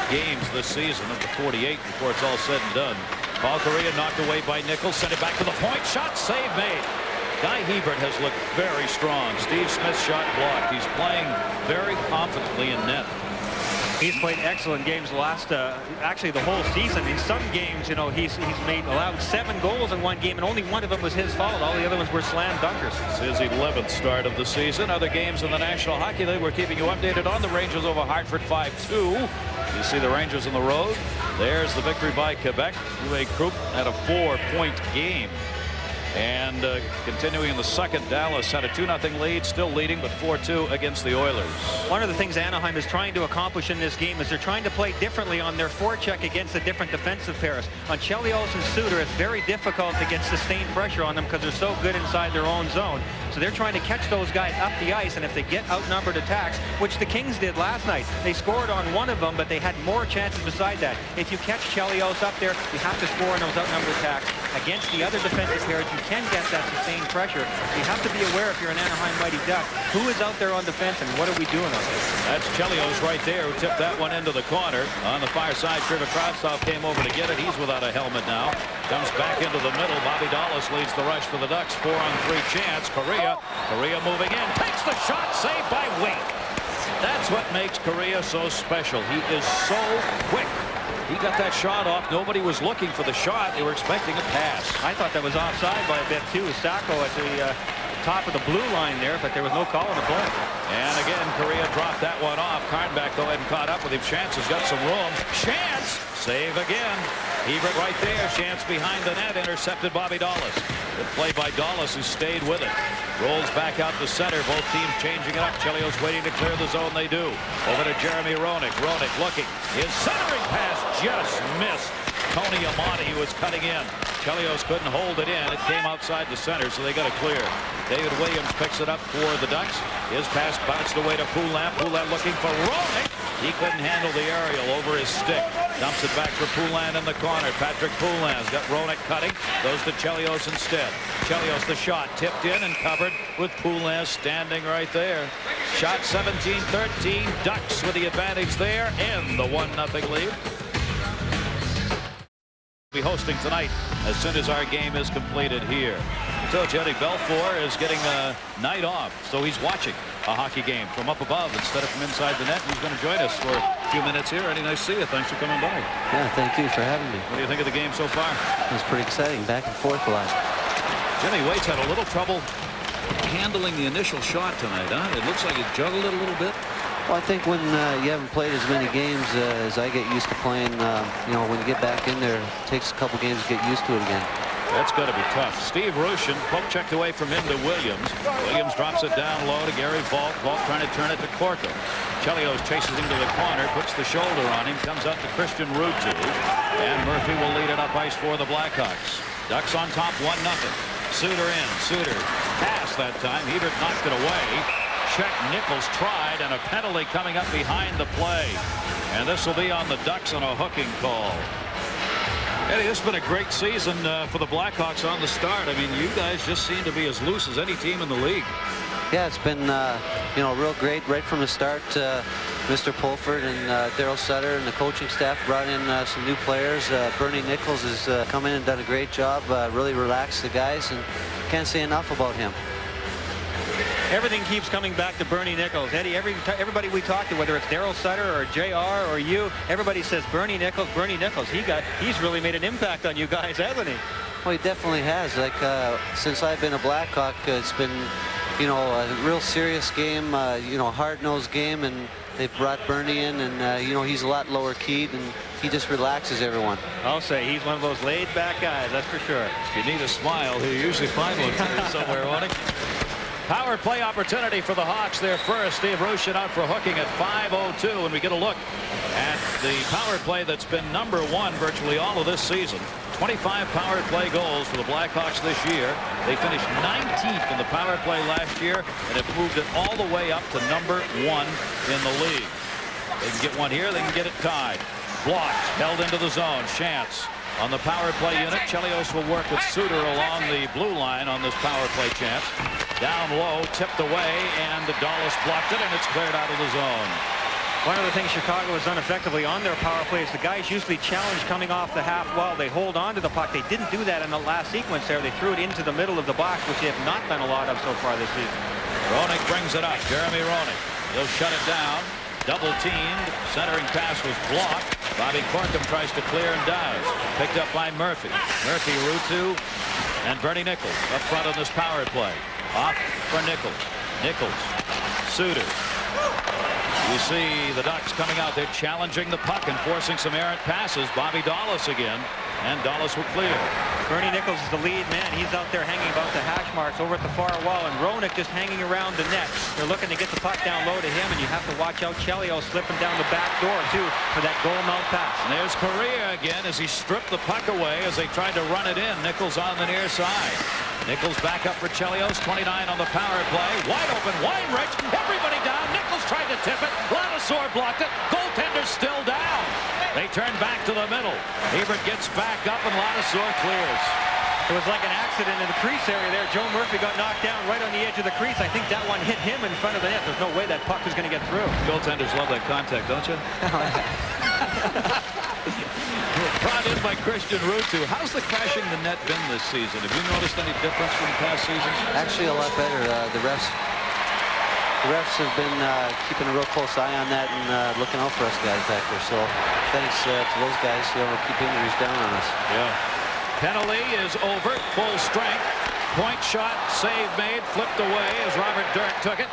games this season, of the 48 before it's all said and done. Paul Courier knocked away by Nichols. Sent it back to the point. Shot, save made. Guy Hebert has looked very strong. Steve Smith's shot blocked. He's playing very confidently in net. He's played excellent games actually the whole season. In some games, you know, he's allowed 7 goals in one game, and only one of them was his fault. All the other ones were slam dunkers. It's his 11th start of the season. Other games in the National Hockey League, we're keeping you updated on. The Rangers over Hartford 5-2. You see the Rangers on the road. There's the victory by Quebec. Uwe Krupp had a 4-point game. And continuing in the second, Dallas had a 2-0 lead, still leading, but 4-2 against the Oilers. One of the things Anaheim is trying to accomplish in this game is they're trying to play differently on their forecheck against the different defensive pairs. On Chelios and Suter, it's very difficult to get sustained pressure on them because they're so good inside their own zone. So they're trying to catch those guys up the ice, and if they get outnumbered attacks, which the Kings did last night, they scored on one of them, but they had more chances beside that. If you catch Chelios up there, you have to score on those outnumbered attacks. Against the other defensive pairs, you can get that sustained pressure. You have to be aware if you're an Anaheim Mighty Duck, who is out there on defense and what are we doing out there? That's Chelios right there, who tipped that one into the corner. On the far side, Trevor Kravtsov came over to get it. He's without a helmet now. Comes back into the middle. Bobby Dallas leads the rush for the Ducks. 4-on-3 chance. Correa moving in. Takes the shot. Saved by Waite. That's what makes Correa so special. He is so quick. He got that shot off. Nobody was looking for the shot. They were expecting a pass. I thought that was offside by a bit too. Sacco at the top of the blue line there, but there was no call on the play. And again, Correa dropped that one off. Karnback, though, hadn't caught up with him. Chance has got some room. Chance! Save again. Hebert right there. Chance behind the net. Intercepted Bobby Dallas. Good play by Dallas, who stayed with it. Rolls back out to center. Both teams changing it up. Chelios waiting to clear the zone. They do. Over to Jeremy Roenick. Roenick looking. His centering pass just missed. Tony Amati was cutting in. Chelios couldn't hold it in. It came outside the center, so they got it clear. David Williams picks it up for the Ducks. His pass bounced away to Poulin. Poulin looking for Roenick. He couldn't handle the aerial over his stick. Dumps it back for Poulin in the corner. Patrick Poulin's got Roenick cutting. Goes to Chelios instead. Chelios the shot. Tipped in and covered with Poulin standing right there. Shot 17-13. Ducks with the advantage there and the 1-0 lead. Be hosting tonight as soon as our game is completed here. So Eddie Belfour is getting a night off, so he's watching a hockey game from up above instead of from inside the net. He's going to join us for a few minutes here. Eddie, nice to see you. Thanks for coming by. Yeah, thank you for having me. What do you think of the game so far? It was pretty exciting, back and forth a lot. Jimmy Waite's had a little trouble handling the initial shot tonight, huh? It looks like he juggled it a little bit. Well, I think when you haven't played as many games as I get used to playing, you know, when you get back in there, it takes a couple games to get used to it again. That's got to be tough. Steve Rushin, poke checked away from him to Williams. Williams drops it down low to Gary Vault. Vault trying to turn it to Corco. Chelios chases him to the corner, puts the shoulder on him, comes out to Christian Ruutu, and Murphy will lead it up ice for the Blackhawks. Ducks on top, 1-0. Suter in. Suter pass that time. Hebert knocked it away. Check Nichols tried, and a penalty coming up behind the play. And this will be on the Ducks on a hooking call. Eddie, this has been a great season for the Blackhawks on the start. I mean, you guys just seem to be as loose as any team in the league. Yeah, it's been, you know, real great right from the start. Mr. Pulford and Daryl Sutter and the coaching staff brought in some new players. Bernie Nichols has come in and done a great job, really relaxed the guys, and can't say enough about him. Everything keeps coming back to Bernie Nichols. Eddie, everybody we talk to, whether it's Daryl Sutter or JR or you, everybody says Bernie Nichols, Bernie Nichols. He's really made an impact on you guys, hasn't he? Well, he definitely has. Like, since I've been a Blackhawk, it's been, you know, a real serious game, you know, hard-nosed game, and they've brought Bernie in, and, you know, he's a lot lower keyed, and he just relaxes everyone. I'll say he's one of those laid-back guys, that's for sure. If you need a smile, you usually find one somewhere, won't he? Power play opportunity for the Hawks there first. Steve Rushin out for hooking at 5:02, and we get a look at the power play that's been #1 virtually all of this season. 25 power play goals for the Blackhawks this year. They finished 19th in the power play last year and have moved it all the way up to #1 in the league. They can get one here, they can get it tied. Blocked, held into the zone. Chance on the power play unit. Chelios will work with Suter along the blue line on this power play chance. Down low, tipped away, and Dallas blocked it, and it's cleared out of the zone. One of the things Chicago has done effectively on their power play is the guys usually challenge coming off the half wall. They hold on to the puck. They didn't do that in the last sequence there. They threw it into the middle of the box, which they have not done a lot of so far this season. Roenick brings it up. Jeremy Roenick. He'll shut it down. Double teamed. Centering pass was blocked. Bobby Corkum tries to clear and dives. Picked up by Murphy. Murphy, Ruutu, and Bernie Nichols up front on this power play. Off for Nichols. Nichols. Suter. You see the Ducks coming out there challenging the puck and forcing some errant passes. Bobby Dallas again. And Dallas will clear. Bernie Nichols is the lead man. He's out there hanging about the hash marks over at the far wall, and Roenick just hanging around the net. They're looking to get the puck down low to him, and you have to watch out Chelios slipping down the back door, too, for that goal mouth pass. And there's Correa again as he stripped the puck away as they tried to run it in. Nichols on the near side. Nichols back up for Chelios, 29 on the power play. Wide open, Weinreich, everybody down. Nichols tried to tip it. Ladouceur blocked it. Goaltender's still down. They turn back to the middle. Hebert gets back up and Ladouceur clears. It was like an accident in the crease area there. Joe Murphy got knocked down right on the edge of the crease. I think that one hit him in front of the net. There's no way that puck was going to get through. Goaltenders love that contact, don't you? Brought in by Christian Ruutu. How's the crashing the net been this season? Have you noticed any difference from past seasons? Actually, a lot better. The refs have been keeping a real close eye on that and looking out for us guys back there. So thanks to those guys, keep injuries down on us. Yeah. Penalty is over. Full strength. Point shot. Save made. Flipped away as Robert Dirk took it.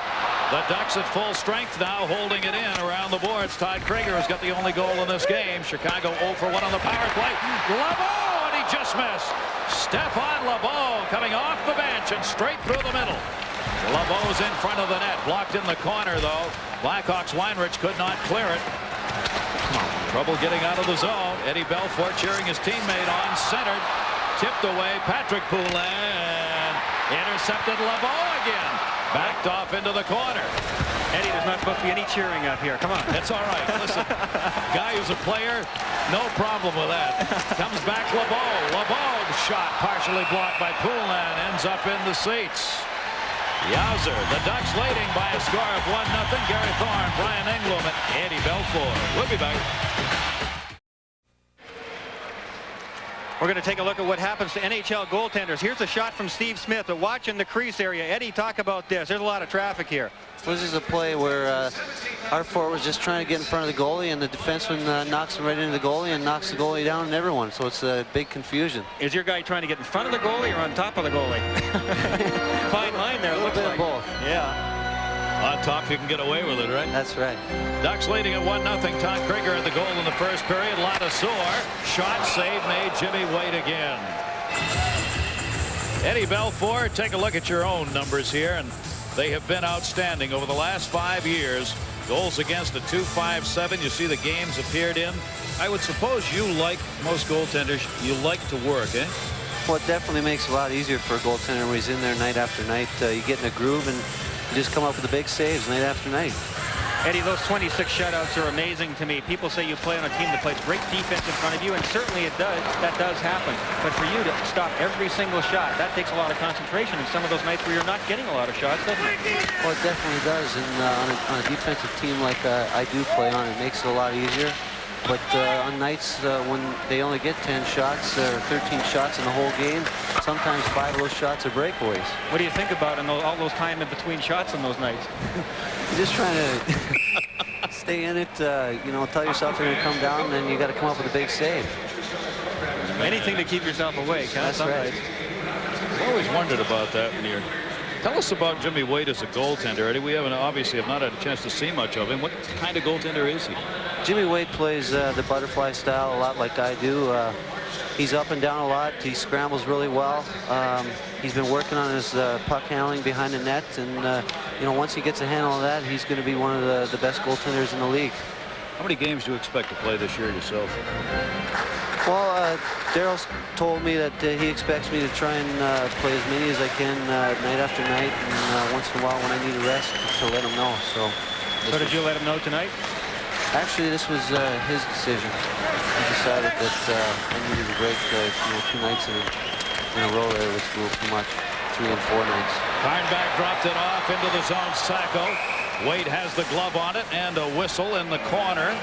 The Ducks at full strength now, holding it in around the boards. Todd Krieger has got the only goal in this game. Chicago 0 for 1 on the power play. LeBeau, and he just missed. Stephane LeBeau coming off the bench and straight through the middle. LeBeau's in front of the net. Blocked in the corner, though. Blackhawks Weinreich could not clear it. Trouble getting out of the zone. Eddie Belfour cheering his teammate on. Centered. Tipped away. Patrick Poulin. Intercepted LeBeau again. Backed off into the corner. Eddie, there's not supposed to be any cheering up here. Come on. It's all right. Listen, guy who's a player, no problem with that. Comes back LeBeau. LeBeau shot partially blocked by Poulin. Ends up in the seats. Yowzer. The Ducks leading by a score of 1-0. Gary Thorne, Brian Engblom, and Eddie Belfour. We'll be back. We're going to take a look at what happens to NHL goaltenders. Here's a shot from Steve Smith, but watch in the crease area. Eddie, talk about this. There's a lot of traffic here. This is a play where our forward was just trying to get in front of the goalie, and the defenseman knocks him right into the goalie and knocks the goalie down and everyone. So it's a big confusion. Is your guy trying to get in front of the goalie or on top of the goalie? Fine line there. A little bit of both. Yeah. On top, you can get away with it, right? That's right. Ducks leading at 1-0. Todd Krieger at the goal in the first period. Ladouceur. Shot save made. Jimmy Waite again. Eddie Belfour, take a look at your own numbers here, and they have been outstanding over the last 5 years. Goals against a .257. You see the games appeared in. I would suppose you, like most goaltenders, you like to work, eh? Well, it definitely makes it a lot easier for a goaltender when he's in there night after night. You get in a groove and you just come up with the big saves night after night. Eddie, those 26 shutouts are amazing to me. People say you play on a team that plays great defense in front of you, and certainly it does. That does happen. But for you to stop every single shot, that takes a lot of concentration. And some of those nights where you're not getting a lot of shots, doesn't it? Well, it definitely does. And on a defensive team like I do play on, it makes it a lot easier. But on nights when they only get 10 shots or 13 shots in the whole game, sometimes 5 of those shots are breakaways. What do you think about all those time in between shots on those nights? You're just trying to stay in it, tell yourself you're going to come down, and then you got to come up with a big save. Anything to keep yourself awake, huh? That's right. I've always wondered about that when you're... Tell us about Jimmy Waite as a goaltender, Eddie. We obviously have not had a chance to see much of him. What kind of goaltender is he? Jimmy Waite plays the butterfly style a lot like I do. He's up and down a lot. He scrambles really well. He's been working on his puck handling behind the net, and once he gets a handle of that, he's going to be one of the best goaltenders in the league. How many games do you expect to play this year yourself? Well, Daryl's told me that he expects me to try and play as many as I can night after night, and once in a while when I need a rest to let him know. So did you let him know tonight? Actually, this was his decision. He decided that I needed a break. 2 nights in a row there was a little too much. 3 and 4 nights. Karnback dropped it off into the zone. Sacco. Waite has the glove on it and a whistle in the corner.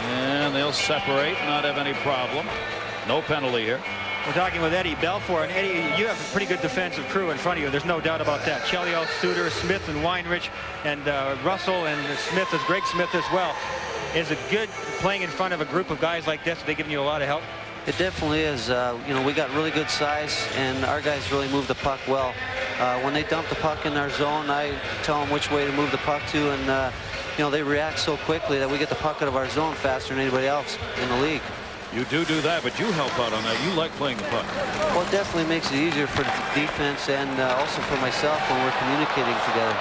And they'll separate, not have any problem. No penalty here. We're talking with Eddie Belfour, and Eddie, you have a pretty good defensive crew in front of you. There's no doubt about that. Chelios, Suter, Smith, and Weinreich, and Russell, and Smith, is Greg Smith as well. Is it good playing in front of a group of guys like this? Are they giving you a lot of help? It definitely is. We got really good size, and our guys really move the puck well. When they dump the puck in our zone, I tell them which way to move the puck to, and they react so quickly that we get the puck out of our zone faster than anybody else in the league. You do that, but you help out on that. You like playing the puck. Well, it definitely makes it easier for the defense and also for myself when we're communicating together.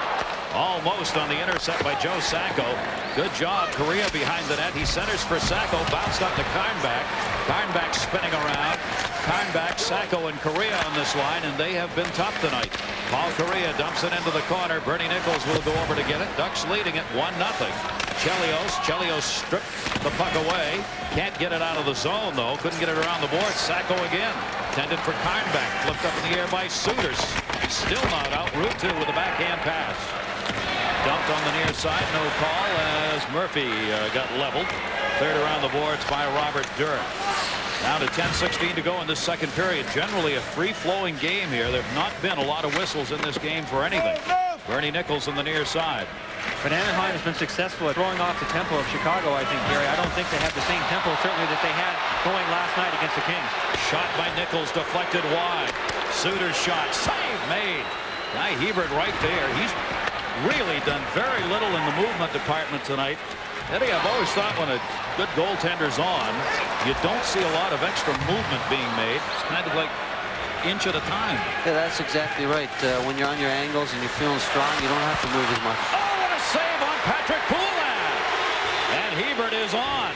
Almost on the intercept by Joe Sacco. Good job. Correa behind the net. He centers for Sacco. Bounced up to Karnback. Karnback spinning around. Karnback, Sacco, and Correa on this line, and they have been tough tonight. Paul Correa dumps it into the corner. Bernie Nichols will go over to get it. Ducks leading it 1-0. Chelios stripped the puck away. Can't get it out of the zone, though. Couldn't get it around the board. Sacco again. Tended for Karnback. Flipped up in the air by Suiters. Still not out. Route 2 with a backhand pass. Dumped on the near side. No call as Murphy got leveled. Cleared around the boards by Robert Durant. Down to 10:16 to go in this second period. Generally a free-flowing game here. There have not been a lot of whistles in this game for anything. Bernie Nichols on the near side. But Anaheim has been successful at throwing off the tempo of Chicago, I think, Gary. I don't think they have the same tempo, certainly, that they had going last night against the Kings. Shot by Nichols, deflected wide. Suter's shot, save made. Guy Hebert right there. He's really done very little in the movement department tonight. Eddie, I've always thought when a good goaltender's on, you don't see a lot of extra movement being made. It's kind of like inch at a time. Yeah, that's exactly right. When you're on your angles and you're feeling strong, you don't have to move as much. Oh, what a save on Patrick Poulin! And Hebert is on.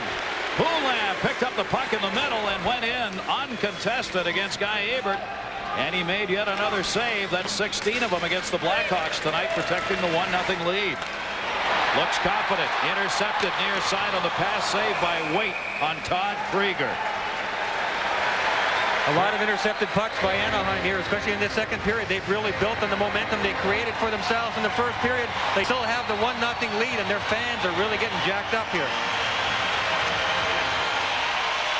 Poulin picked up the puck in the middle and went in uncontested against Guy Hebert. And he made yet another save. That's 16 of them against the Blackhawks tonight, protecting the 1-0 lead. Looks confident. Intercepted near side on the pass, saved by Waite on Todd Krieger. A lot of intercepted pucks by Anaheim here, especially in this second period. They've really built on the momentum they created for themselves in the first period. They still have the 1-0 lead, and their fans are really getting jacked up here.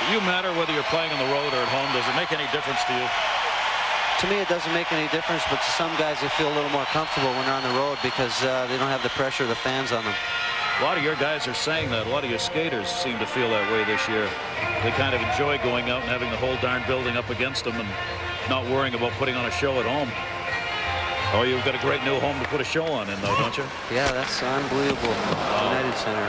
Do you matter whether you're playing on the road or at home? Does it make any difference to you? To me, it doesn't make any difference, but to some guys, they feel a little more comfortable when they're on the road because they don't have the pressure of the fans on them. A lot of your guys are saying that. A lot of your skaters seem to feel that way this year. They kind of enjoy going out and having the whole darn building up against them and not worrying about putting on a show at home. Oh, you've got a great new home to put a show on in, though, don't you? Yeah, that's unbelievable. United Center.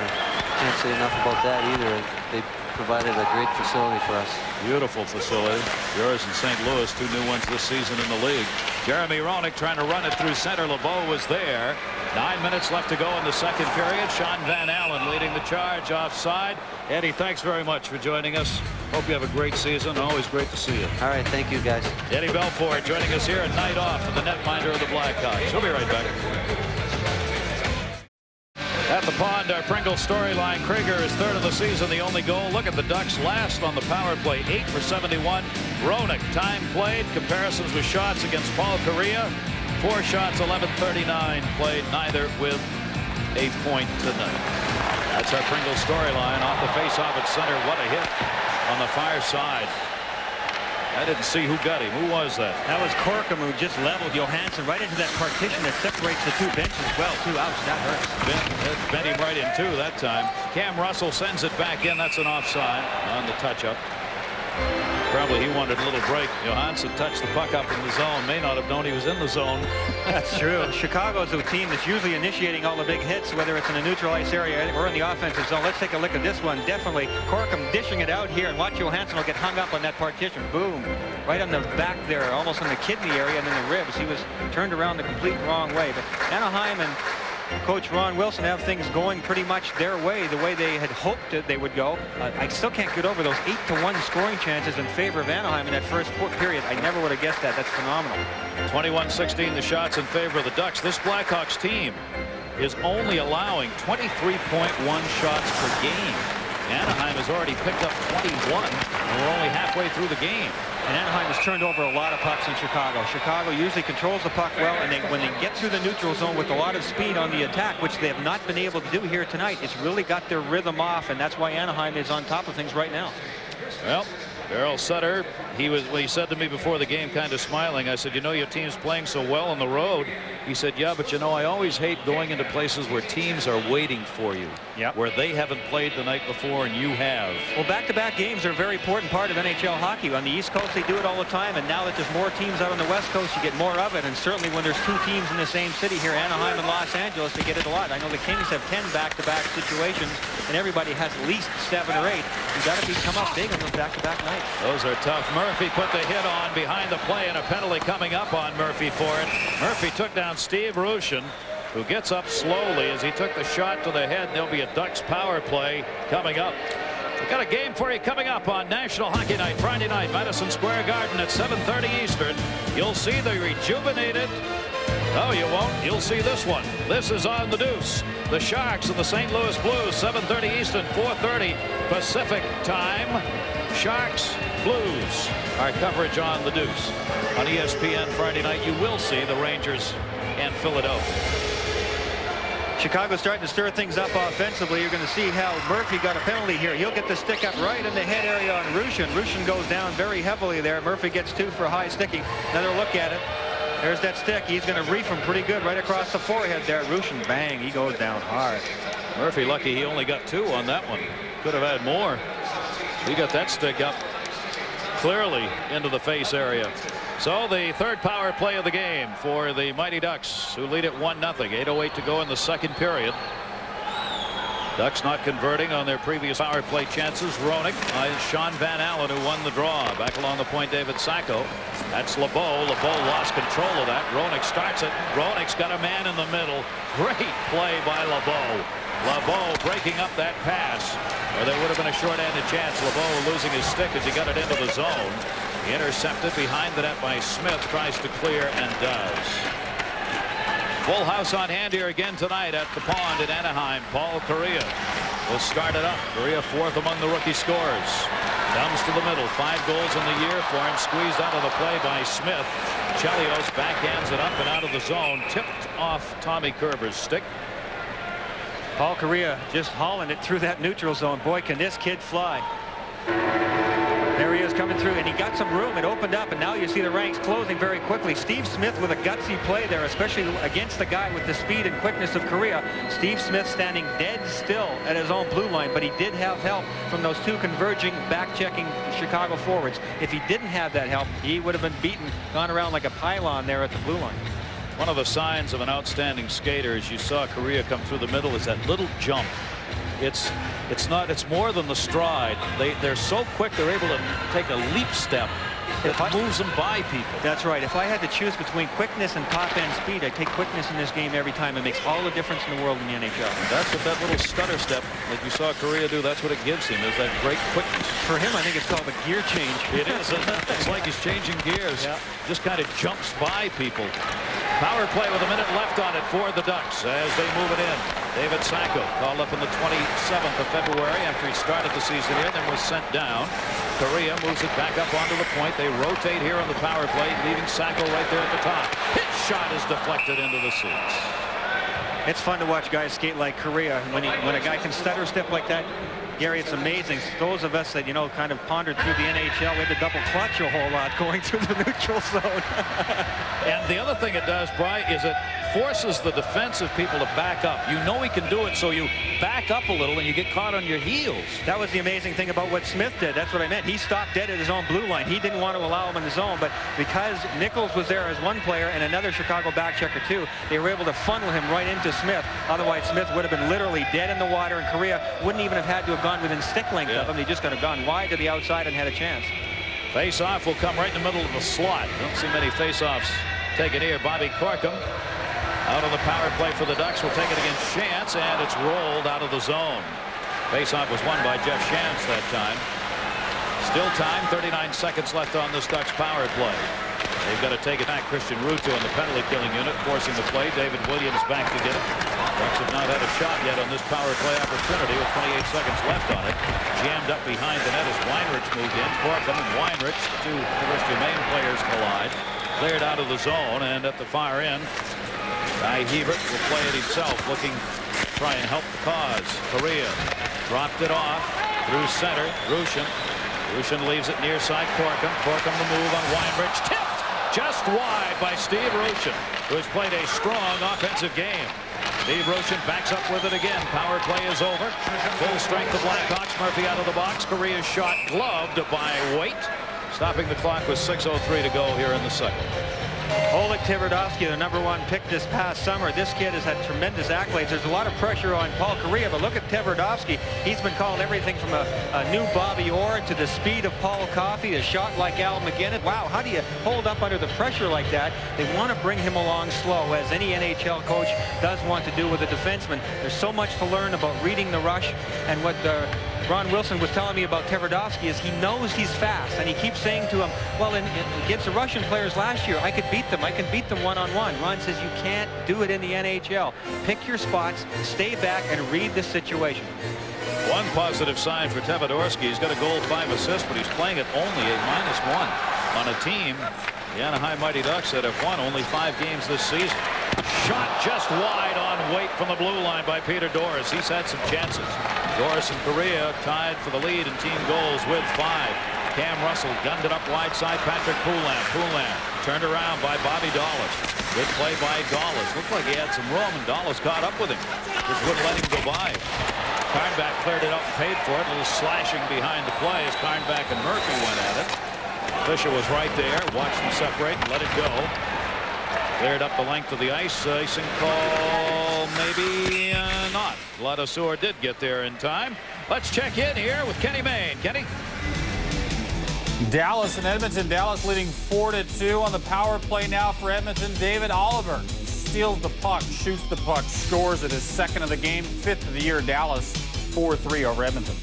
Can't say enough about that either. They provided a great facility for us. Beautiful facility. Yours in St. Louis, 2 new ones this season in the league. Jeremy Roenick trying to run it through center. LeBeau was there. 9 minutes left to go in the second period. Sean Van Allen leading the charge offside. Eddie, thanks very much for joining us. Hope you have a great season. Always great to see you. All right, thank you, guys. Eddie Belfour joining us here at Night Off for the netminder of the Blackhawks. We'll be right back. At the pond, our Pringles storyline. Krieger is third of the season, the only goal. Look at the Ducks last on the power play, 8 for 71. Roenick, time played, comparisons with shots against Paul Correa. 4 shots, 11:39 played, neither with a point tonight. That's our Pringles storyline off the face-off at center. What a hit on the far side. I didn't see who got him. Who was that? That was Corkum, who just leveled Johansson right into that partition that separates the two benches. Well, 2 outs. That hurts. Bent him right in two that time. Cam Russell sends it back in. That's an offside on the touch-up. Probably he wanted a little break. Johansson touched the puck up in the zone. May not have known he was in the zone. That's true. Chicago's a team that's usually initiating all the big hits, whether it's in a neutral ice area or in the offensive zone. Let's take a look at this one. Definitely Corkum dishing it out here, and watch Johansson will get hung up on that partition. Boom. Right on the back there, almost in the kidney area and in the ribs. He was turned around the complete wrong way. But Anaheim and Coach Ron Wilson have things going pretty much their way, the way they had hoped that they would go. I still can't get over those 8-1 scoring chances in favor of Anaheim in that first period. I never would have guessed that. That's phenomenal. 21-16 the shots in favor of the Ducks. This Blackhawks team is only allowing 23.1 shots per game. Anaheim has already picked up 21, and we're only halfway through the game. And Anaheim has turned over a lot of pucks in Chicago. Chicago usually controls the puck well, and when they get through the neutral zone with a lot of speed on the attack, which they have not been able to do here tonight, it's really got their rhythm off, and that's why Anaheim is on top of things right now. Well, Darryl Sutter he said to me before the game, kind of smiling. I said, you know, your team's playing so well on the road. He said, yeah, but you know, I always hate going into places where teams are waiting for you. Yep. Where they haven't played the night before and you have. Well, back-to-back games are a very important part of NHL hockey. On the East Coast, they do it all the time, and now that there's more teams out on the West Coast, you get more of it. And certainly when there's two teams in the same city here, Anaheim and Los Angeles, they get it a lot. I know the Kings have 10 back-to-back situations, and everybody has at least 7 or 8. You got to come up big on those back-to-back nights. Those are tough. Murphy put the hit on behind the play, and a penalty coming up on Murphy for it. Murphy took down Steve Rushin, who gets up slowly as he took the shot to the head. There'll be a Ducks power play coming up. We've got a game for you coming up on National Hockey Night, Friday night, Madison Square Garden at 7:30 Eastern. You'll see the rejuvenated. No, you won't. You'll see this one. This is on the Deuce. The Sharks and the St. Louis Blues, 7:30 Eastern, 4:30 Pacific time. Sharks, Blues. Our coverage on the Deuce. On ESPN Friday night, you will see the Rangers and Philadelphia. Chicago's starting to stir things up offensively. You're going to see how Murphy got a penalty here. He'll get the stick up right in the head area on Rushin. Rushin goes down very heavily there. Murphy gets 2 for high sticking. Another look at it. There's that stick. He's going to reef him pretty good right across the forehead there. Rushin, bang, he goes down hard. Murphy lucky he only got 2 on that one. Could have had more. He got that stick up clearly into the face area. So the third power play of the game for the Mighty Ducks, who lead it 1-0. 8:08 to go in the second period. Ducks not converting on their previous power play chances. Roenick, Sean Van Allen, who won the draw. Back along the point, David Sacco. That's LeBeau. LeBeau lost control of that. Roenick starts it. Roenick's got a man in the middle. Great play by LeBeau. LeBeau breaking up that pass, or there would have been a short-handed chance. LeBeau losing his stick as he got it into the zone. Intercepted behind the net by Smith. Tries to clear and does. Full house on hand here again tonight at the Pond in Anaheim. Paul Kariya will start it up. Kariya 4th among the rookie scorers. Comes to the middle. 5 goals in the year for him. Squeezed out of the play by Smith. Chelios backhands it up and out of the zone. Tipped off Tommy Kerber's stick. Paul Kariya just hauling it through that neutral zone. Boy, can this kid fly. There he is coming through, and he got some room. It opened up, and now you see the ranks closing very quickly. Steve Smith with a gutsy play there, especially against the guy with the speed and quickness of Kariya. Steve Smith standing dead still at his own blue line, but he did have help from those 2 converging, back-checking Chicago forwards. If he didn't have that help, he would have been beaten, gone around like a pylon there at the blue line. One of the signs of an outstanding skater, as you saw Kariya come through the middle, is that little jump. It's more than the stride. They're so quick, they're able to take a leap step that moves them by people. That's right. If I had to choose between quickness and top-end speed, I'd take quickness in this game every time. It makes all the difference in the world in the NHL. That's what that little stutter step that you saw Kariya do, that's what it gives him, is that great quickness. For him, I think it's called a gear change. It is, isn't it? It's like he's changing gears. Yeah. Just kind of jumps by people. Power play with a minute left on it for the Ducks as they move it in. David Sacco called up on the 27th of February after he started the season here, then was sent down. Kariya moves it back up onto the point. They rotate here on the power play, leaving Sacco right there at the top. His shot is deflected into the seats. It's fun to watch guys skate like Kariya. When a guy can stutter step like that, Gary, it's amazing. Those of us that, you know, kind of pondered through the NHL, we had to double clutch a whole lot going through the neutral zone. And the other thing it does, Bry, is it forces the defensive people to back up. You know he can do it, so you back up a little and you get caught on your heels. That was the amazing thing about what Smith did. That's what I meant. He stopped dead at his own blue line. He didn't want to allow him in the zone, but because Nichols was there as one player and another Chicago back checker too, they were able to funnel him right into Smith. Otherwise, Smith would have been literally dead in the water, and Kariya wouldn't even have had to have gone within stick length of him. He just could have gone wide to the outside and had a chance. Face-off will come right in the middle of the slot. Don't see many face-offs taken here. Bobby Corkum out on the power play for the Ducks will take it against Shantz, and it's rolled out of the zone. Face-off was won by Jeff Shantz that time. Still time, 39 seconds left on this Ducks power play. They've got to take it back. Christian Ruto in the penalty killing unit forcing the play. David Williams back to get it. Ducks have not had a shot yet on this power play opportunity with 28 seconds left on it. Jammed up behind the net as Weinrich moved in. Corkum and Weinrich, 2 University of Maine players collide. Cleared out of the zone, and at the far end, Guy Hebert will play it himself, looking to try and help the cause. Kariya dropped it off through center. Rushin Lucian leaves it near side Corkum. Corkum the move on Weinrich. Tipped just wide by Steve Rushin, who has played a strong offensive game. Steve Rushin backs up with it again. Power play is over. Full strength of Blackhawks. Murphy out of the box. Korea's shot gloved by Waite. Stopping the clock with 6:03 to go here in the second. Oleg Tverdovsky, the #1 pick this past summer. This kid has had tremendous accolades. There's a lot of pressure on Paul Kariya, but look at Tverdovsky. He's been called everything from a new Bobby Orr to the speed of Paul Coffey, a shot like Al McGinnis. Wow, how do you hold up under the pressure like that? They want to bring him along slow, as any NHL coach does want to do with a defenseman. There's so much to learn about reading the rush, and what Ron Wilson was telling me about Tverdovsky is he knows he's fast, and he keeps saying to him, well, against the Russian players last year, I could beat them. I can beat them one-on-one. Ron says you can't do it in the NHL. Pick your spots, stay back, and read the situation. One positive sign for Tverdovsky. He's got a goal, 5 assists, but he's playing at only a -1 on a team, the Anaheim Mighty Ducks, that have won only 5 games this season. Shot just wide on Waite from the blue line by Peter Doris. He's had some chances. Doris and Korea tied for the lead in team goals with 5. Cam Russell gunned it up wide side. Patrick Poulin. Poulin turned around by Bobby Dallas. Good play by Dallas. Looked like he had some room, and Dallas caught up with him. Just wouldn't let him go by. Karnback cleared it up and paid for it. A little slashing behind the play as Karnback and Murphy went at it. Fisher was right there. Watched them separate and let it go. Cleared up the length of the ice. Icing call, maybe not. Ladouceur did get there in time. Let's check in here with Kenny Mayne. Kenny? Dallas and Edmonton. Dallas leading 4-2 on the power play now for Edmonton. David Oliver steals the puck, shoots the puck, scores it, his 2nd of the game, 5th of the year. Dallas 4-3 over Edmonton.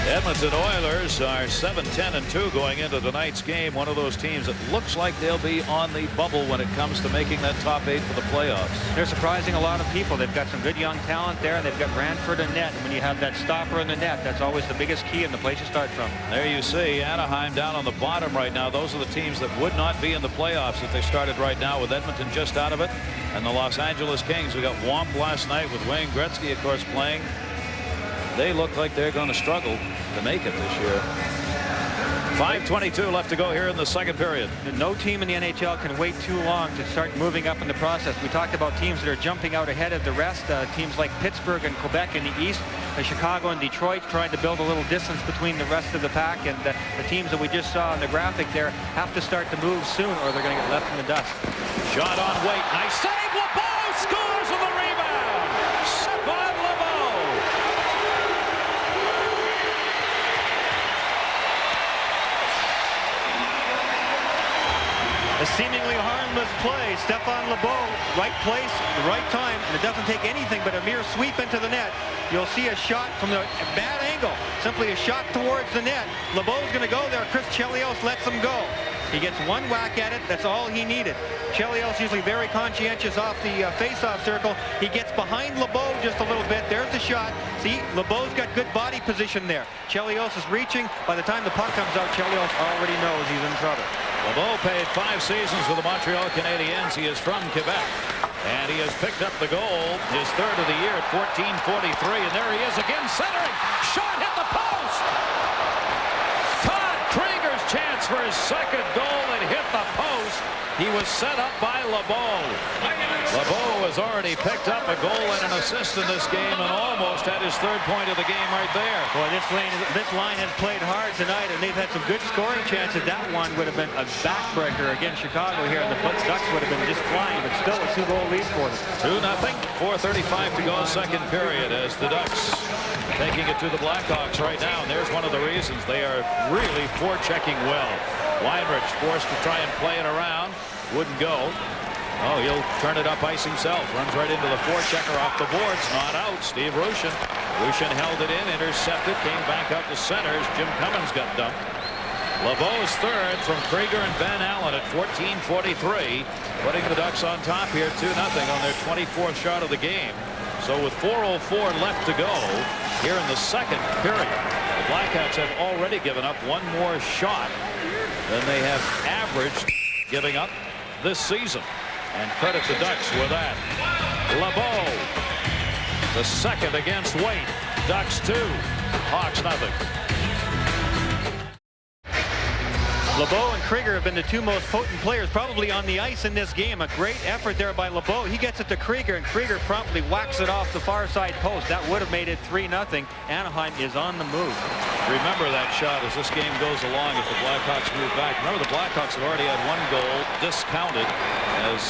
Edmonton Oilers are 7-10-2 going into tonight's game. One of those teams that looks like they'll be on the bubble when it comes to making that top 8 for the playoffs. They're surprising a lot of people. They've got some good young talent there. They've got Ranford and net. And when you have that stopper in the net, that's always the biggest key and the place to start from. There you see Anaheim down on the bottom right now. Those are the teams that would not be in the playoffs if they started right now, with Edmonton just out of it. And the Los Angeles Kings, we got whomped last night with Wayne Gretzky, of course, playing. They look like they're going to struggle to make it this year. 5:22 left to go here in the second period. No team in the NHL can wait too long to start moving up in the process. We talked about teams that are jumping out ahead of the rest. Teams like Pittsburgh and Quebec in the East. Chicago and Detroit trying to build a little distance between the rest of the pack. And the teams that we just saw on the graphic there have to start to move soon, or they're going to get left in the dust. Shot on Waite. Nice save. LeBeau scores with the rebound. Stephane LeBeau. A seemingly harmless play. Stephane LeBeau, right place, the right time, and it doesn't take anything but a mere sweep into the net. You'll see a shot from the bad angle. Simply a shot towards the net. LeBeau's going to go there. Chris Chelios lets him go. He gets one whack at it. That's all he needed. Chelios usually very conscientious off the face-off circle. He gets behind LeBeau just a little bit. There's the shot. See, LeBeau's got good body position there. Chelios is reaching. By the time the puck comes out, Chelios already knows he's in trouble. LeBeau played 5 seasons with the Montreal Canadiens. He is from Quebec. And he has picked up the goal, his 3rd of the year at 14:43. And there he is again, centering. Shot hit the post. Todd Krieger's chance for his 2nd goal. It hit the post. He was set up by LeBeau. LeBeau has already picked up a goal and an assist in this game and almost had his 3rd point of the game right there. Boy, this line has played hard tonight, and they've had some good scoring chances. That one would have been a backbreaker against Chicago here, and the Ducks would have been just flying, but still a 2-goal lead for them. 2-0, 4:35 to go, second period, as the Ducks taking it to the Blackhawks right now. And there's one of the reasons they are really forechecking well. Weinrich forced to try and play it around. Wouldn't go. Oh, he'll turn it up ice himself. Runs right into the forechecker off the boards. Not out. Steve Rushin. Rushin held it in, intercepted, came back out to center as Jim Cummins got dumped. LeBeau's 3rd from Krieger and Van Allen at 14:43, putting the Ducks on top here 2-0 on their 24th shot of the game. So with 4:04 left to go here in the second period, the Blackhawks have already given up one more shot than they have averaged giving up this season. And credit the Ducks for that. LeBeau, the 2nd against Waite. Ducks 2, Hawks 0. LeBeau and Krieger have been the two most potent players probably on the ice in this game. A great effort there by LeBeau. He gets it to Krieger, and Krieger promptly whacks it off the far side post. That would have made it 3-0. Anaheim is on the move. Remember that shot as this game goes along as the Blackhawks move back. Remember, the Blackhawks have already had one goal discounted as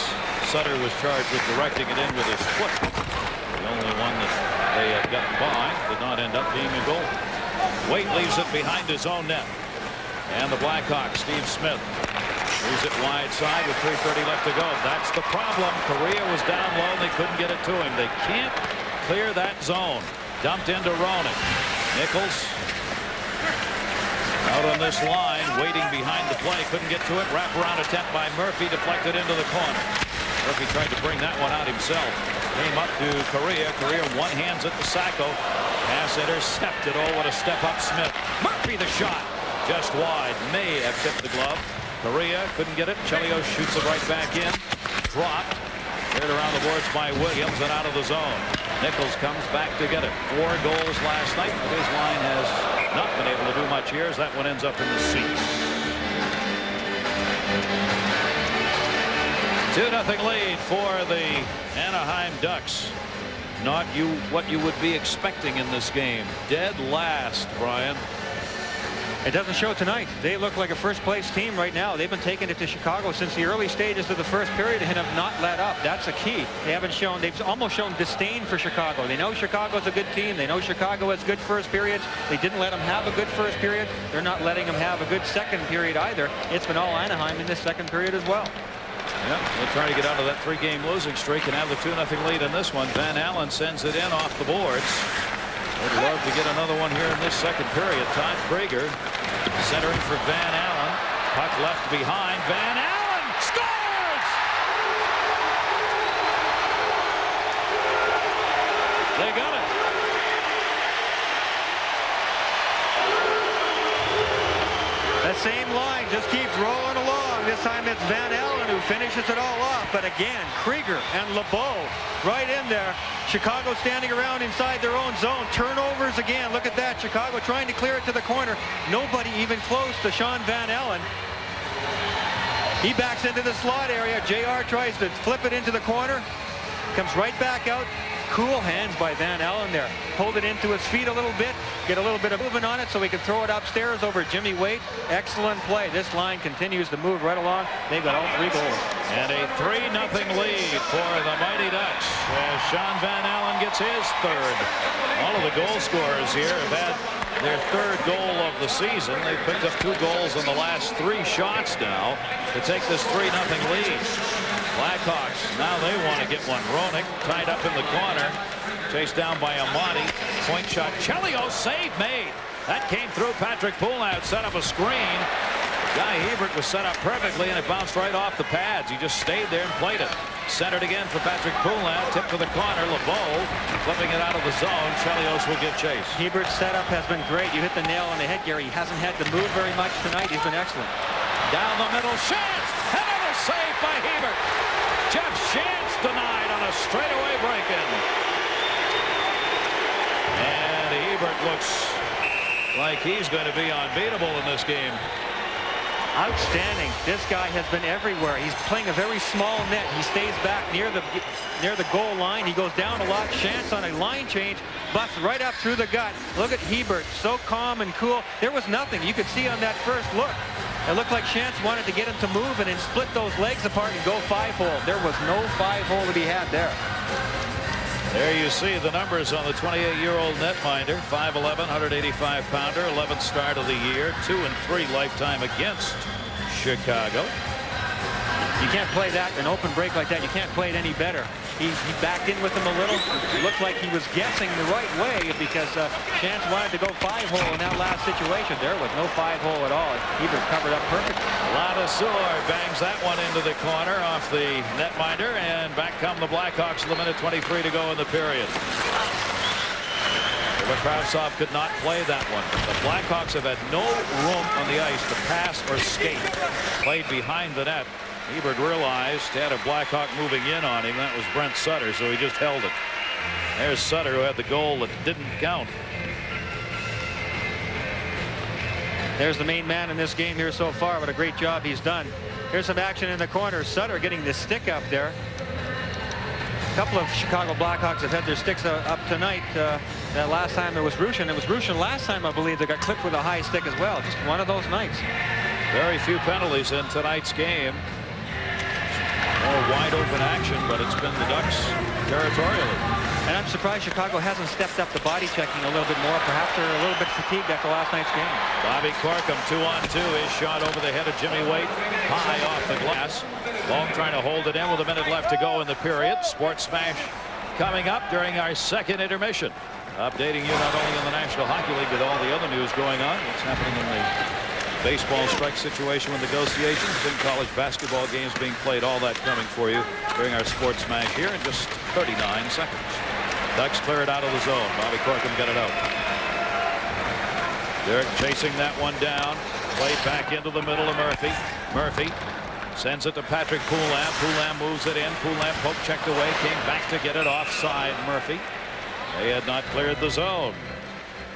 Sutter was charged with directing it in with his foot. The only one that they had gotten by did not end up being a goal. Waite leaves it behind his own net. And the Blackhawks, Steve Smith, moves it wide side with 3:30 left to go. That's the problem. Korea was down low and they couldn't get it to him. They can't clear that zone. Dumped into Roenick. Nichols out on this line, waiting behind the play. Couldn't get to it. Wraparound attempt by Murphy, deflected into the corner. Murphy tried to bring that one out himself. Came up to Korea. Korea one-hands it to Sacco. Pass intercepted. Oh, what a step up Smith. Murphy the shot. Just wide. May have tipped the glove. Korea couldn't get it. Chelios shoots it right back in. Dropped. Cleared around the boards by Williams and out of the zone. Nichols comes back to get it. 4 goals last night. But his line has not been able to do much here as that one ends up in the seats. 2-0 lead for the Anaheim Ducks. Not what you would be expecting in this game. Dead last, Brian. It doesn't show tonight. They look like a first-place team right now. They've been taking it to Chicago since the early stages of the first period and have not let up. That's a key. They've almost shown disdain for Chicago. They know Chicago's a good team. They know Chicago has good first periods. They didn't let them have a good first period. They're not letting them have a good second period either. It's been all Anaheim in this second period as well. Yeah, they're trying to get out of that 3-game losing streak and have the 2-0 lead in this one. Van Allen sends it in off the boards. Would love to get another one here in this second period. Todd Krieger centering for Van Allen. Puck left behind. Van Allen scores! They got it. That same line just keeps rolling along. This time it's Van Allen who finishes it all off. But again, Krieger and LeBeau right in there. Chicago standing around inside their own zone. Turnovers again. Look at that. Chicago trying to clear it to the corner. Nobody even close to Sean Van Allen. He backs into the slot area. JR tries to flip it into the corner. Comes right back out. Cool hands by Van Allen there. Hold it into his feet a little bit. Get a little bit of movement on it so he can throw it upstairs over Jimmy Waite. Excellent play. This line continues to move right along. They've got all 3 goals. And a 3-0 lead for the Mighty Ducks as Sean Van Allen gets his third. All of the goal scorers here have had their 3rd goal of the season. They've picked up 2 goals in the last 3 shots now to take this 3-0 lead. Blackhawks, now they want to get one. Roenick tied up in the corner. Chased down by Amati. Point shot. Chelios, save made. That came through. Patrick Poulin set up a screen. Guy Hebert was set up perfectly, and it bounced right off the pads. He just stayed there and played it. Centered again for Patrick Poulin. Tipped to the corner. LeBeau flipping it out of the zone. Chelios will give chase. Hebert's setup has been great. You hit the nail on the head, Gary. He hasn't had to move very much tonight. He's been excellent. Down the middle. Chance. Another save by Hebert. Jeff Chance denied on a straightaway break-in. And Hebert looks like he's going to be unbeatable in this game. Outstanding. This guy has been everywhere. He's playing a very small net. He stays back near the goal line. He goes down a lot. Chance on a line change, busts right up through the gut. Look at Hebert, so calm and cool. There was nothing you could see on that first look. It looked like Chance wanted to get him to move and then split those legs apart and go 5-hole. There was no 5-hole to be had there. There you see the numbers on the 28-year-old netminder. 5'11", 185-pounder, 11th start of the year, 2-3 lifetime against Chicago. You can't play that, an open break like that. You can't play it any better. He backed in with him a little. It looked like he was guessing the right way because Chance wanted to go 5-hole in that last situation. There was no 5-hole at all. He was covered up perfectly. Ladouceur bangs that one into the corner off the netminder, and back come the Blackhawks with a minute 23 to go in the period. Kravtsov could not play that one. The Blackhawks have had no room on the ice to pass or skate. Played behind the net. Hebert realized he had a Blackhawk moving in on him. That was Brent Sutter, so he just held it. There's Sutter, who had the goal that didn't count. There's the main man in this game here so far. What a great job he's done. Here's some action in the corner. Sutter getting the stick up there. A couple of Chicago Blackhawks have had their sticks up tonight. That last time it was Rushin. It was Rushin last time, I believe, that got clipped with a high stick as well. Just one of those nights. Very few penalties in tonight's game. More wide open action, but it's been the Ducks territorially. And I'm surprised Chicago hasn't stepped up the body checking a little bit more. Perhaps they're a little bit fatigued after last night's game. Bobby Corkum 2-on-2. His shot over the head of Jimmy Waite. High off the glass. Long trying to hold it in with a minute left to go in the period. Sports Smash coming up during our second intermission. Updating you not only in the National Hockey League, but all the other news going on. What's happening in the baseball strike situation with negotiations. Big college basketball games being played. All that coming for you during our Sports Smash here in just 39 seconds. Ducks clear it out of the zone. Bobby Corkum got it out. Dirk chasing that one down. Played back into the middle of Murphy. Murphy sends it to Patrick Poulam. Poulam moves it in. Poulam poke checked away. Came back to get it offside. Murphy. They had not cleared the zone.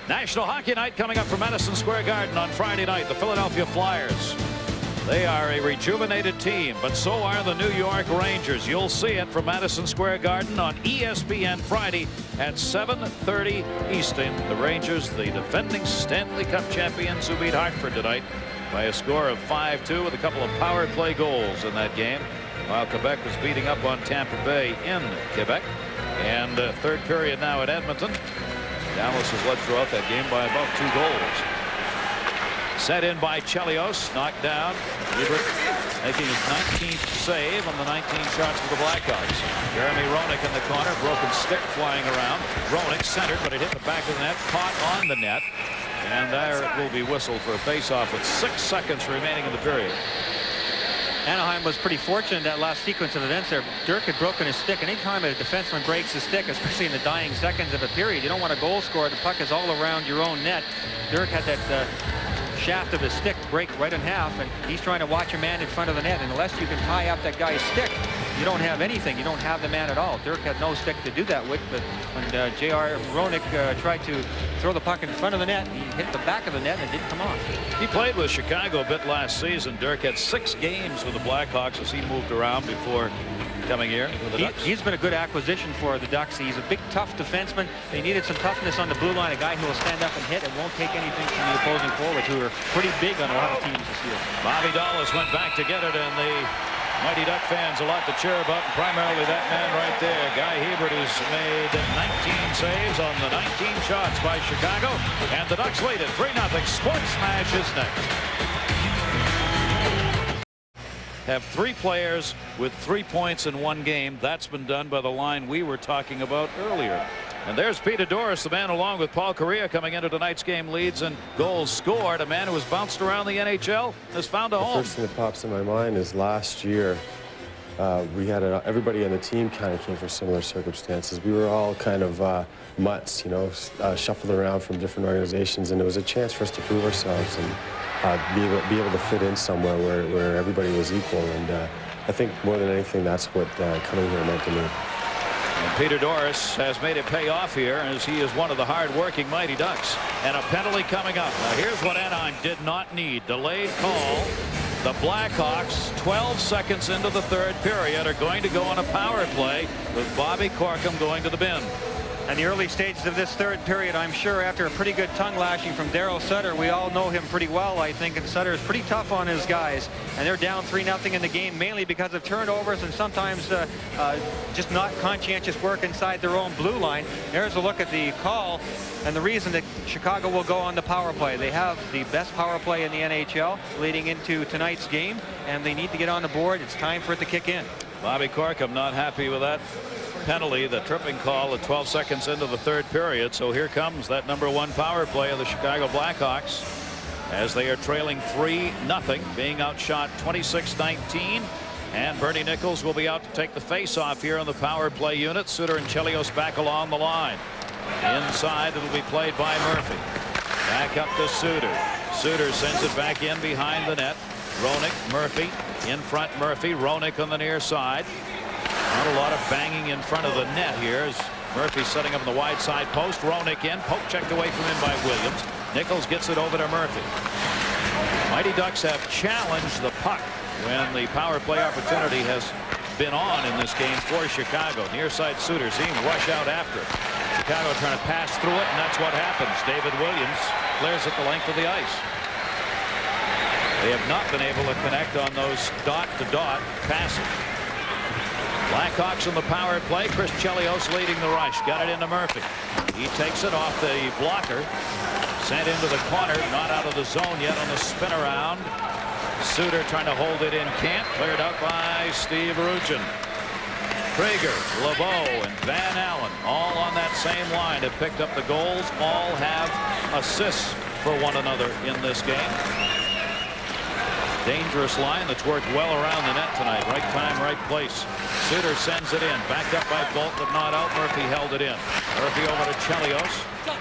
National Hockey Night coming up from Madison Square Garden on Friday night. The Philadelphia Flyers. They are a rejuvenated team, but so are the New York Rangers. You'll see it from Madison Square Garden on ESPN Friday at 7:30 Eastern. The Rangers, the defending Stanley Cup champions, who beat Hartford tonight by a score of 5-2 with a couple of power play goals in that game, while Quebec was beating up on Tampa Bay in Quebec. And third period now at Edmonton. Dallas has led throughout that game by about 2 goals. Set in by Chelios, knocked down. Ebert making his 19th save on the 19 shots for the Blackhawks. Jeremy Roenick in the corner, broken stick flying around. Roenick centered, but it hit the back of the net, caught on the net. And there it will be whistled for a face-off with 6 seconds remaining in the period. Anaheim was pretty fortunate in that last sequence of events there. Dirk had broken his stick. Anytime a defenseman breaks his stick, especially in the dying seconds of a period, you don't want a goal scorer. The puck is all around your own net. Dirk had that shaft of his stick break right in half, and he's trying to watch a man in front of the net. And unless you can tie up that guy's stick, you don't have anything. You don't have the man at all. Dirk had no stick to do that with, but when J.R. Roenick tried to throw the puck in front of the net, he hit the back of the net and it didn't come off. He played with Chicago a bit last season. Dirk had 6 games with the Blackhawks as he moved around before coming here with the Ducks. He's been a good acquisition for the Ducks. He's a big, tough defenseman. They needed some toughness on the blue line, a guy who will stand up and hit and won't take anything from the opposing forwards, who are pretty big on a lot of teams this year. Bobby Dallas went back to get it, and the Mighty Duck fans a lot to cheer about, and primarily that man right there, Guy Hebert, who's made 19 saves on the 19 shots by Chicago, and the Ducks lead it 3-0. Sports Smash is next. Have 3 players with 3 points in 1 game. That's been done by the line we were talking about earlier. And there's Peter Doris, the man along with Paul Correa coming into tonight's game, leads and goals scored. A man who has bounced around the NHL has found a home. The first thing that pops in my mind is last year we had everybody on the team kind of came from similar circumstances. We were all kind of mutts, you know, shuffled around from different organizations, and it was a chance for us to prove ourselves and be able to fit in somewhere where everybody was equal. And I think more than anything, that's what coming here meant to me. And Peter Doris has made it pay off here, as he is one of the hard-working Mighty Ducks. And a penalty coming up. Now here's what Anaheim did not need. Delayed call. The Blackhawks, 12 seconds into the third period, are going to go on a power play with Bobby Corkum going to the bin. And the early stages of this third period, I'm sure after a pretty good tongue lashing from Daryl Sutter, we all know him pretty well, I think, and Sutter is pretty tough on his guys. And they're down 3-0 in the game, mainly because of turnovers and sometimes just not conscientious work inside their own blue line. There's a look at the call and the reason that Chicago will go on the power play. They have the best power play in the NHL leading into tonight's game, and they need to get on the board. It's time for it to kick in. Bobby Corkum not happy with that penalty, the tripping call at 12 seconds into the third period. So here comes that #1 power play of the Chicago Blackhawks as they are trailing 3-0, being outshot 26-19. And Bernie Nichols will be out to take the face-off here on the power play unit. Suter and Chelios back along the line. Inside, it'll be played by Murphy. Back up to Suter. Suter sends it back in behind the net. Roenick, Murphy, in front Murphy, Roenick on the near side. Not a lot of banging in front of the net here as Murphy setting up on the wide side post. Roenick in, poke checked away from him by Williams. Nichols gets it over to Murphy. Mighty Ducks have challenged the puck when the power play opportunity has been on in this game for Chicago. Near side Suter, see him rush out after it. Chicago trying to pass through it, and that's what happens. David Williams clears it the length of the ice. They have not been able to connect on those dot-to-dot passes. Blackhawks in the power play. Chris Chelios leading the rush. Got it into Murphy. He takes it off the blocker. Sent into the corner. Not out of the zone yet on the spin around. Suter trying to hold it in. Can't. Cleared out by Steve Ruchin. Krieger, LeBeau, and Van Allen all on that same line have picked up the goals. All have assists for one another in this game. Dangerous line that's worked well around the net tonight. Right time, right place. Suter sends it in. Backed up by Bolt, but not out. Murphy held it in. Murphy over to Chelios.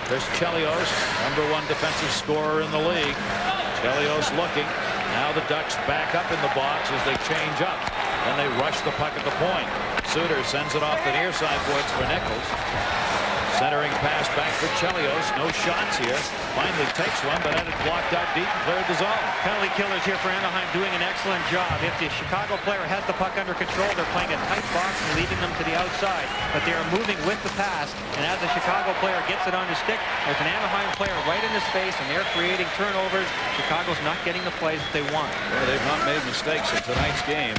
Chris Chelios, #1 defensive scorer in the league. Chelios looking. Now the Ducks back up in the box as they change up. And they rush the puck at the point. Suter sends it off the near side boards for Nichols. Centering pass back for Chelios. No shots here. Finally takes one, but had it blocked out deep and cleared the zone. Penalty killers here for Anaheim doing an excellent job. If the Chicago player has the puck under control, they're playing a tight box and leading them to the outside. But they are moving with the pass, and as the Chicago player gets it on his stick, there's an Anaheim player right in his face, and they're creating turnovers. Chicago's not getting the plays that they want. Well, they've not made mistakes in tonight's game.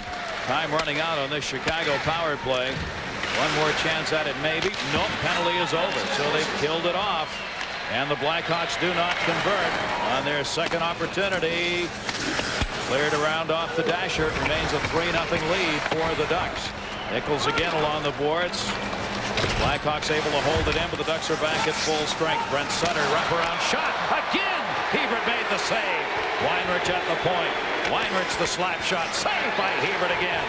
Time running out on this Chicago power play. One more chance at it, maybe. Nope, penalty is over, so they've killed it off. And the Blackhawks do not convert on their second opportunity. Cleared around off the dasher. It remains a 3-0 lead for the Ducks. Nichols again along the boards. Blackhawks able to hold it in, but the Ducks are back at full strength. Brent Sutter, wraparound shot. Again! Hebert made the save. Weinrich at the point. Weinrich the slap shot. Saved by Hebert again.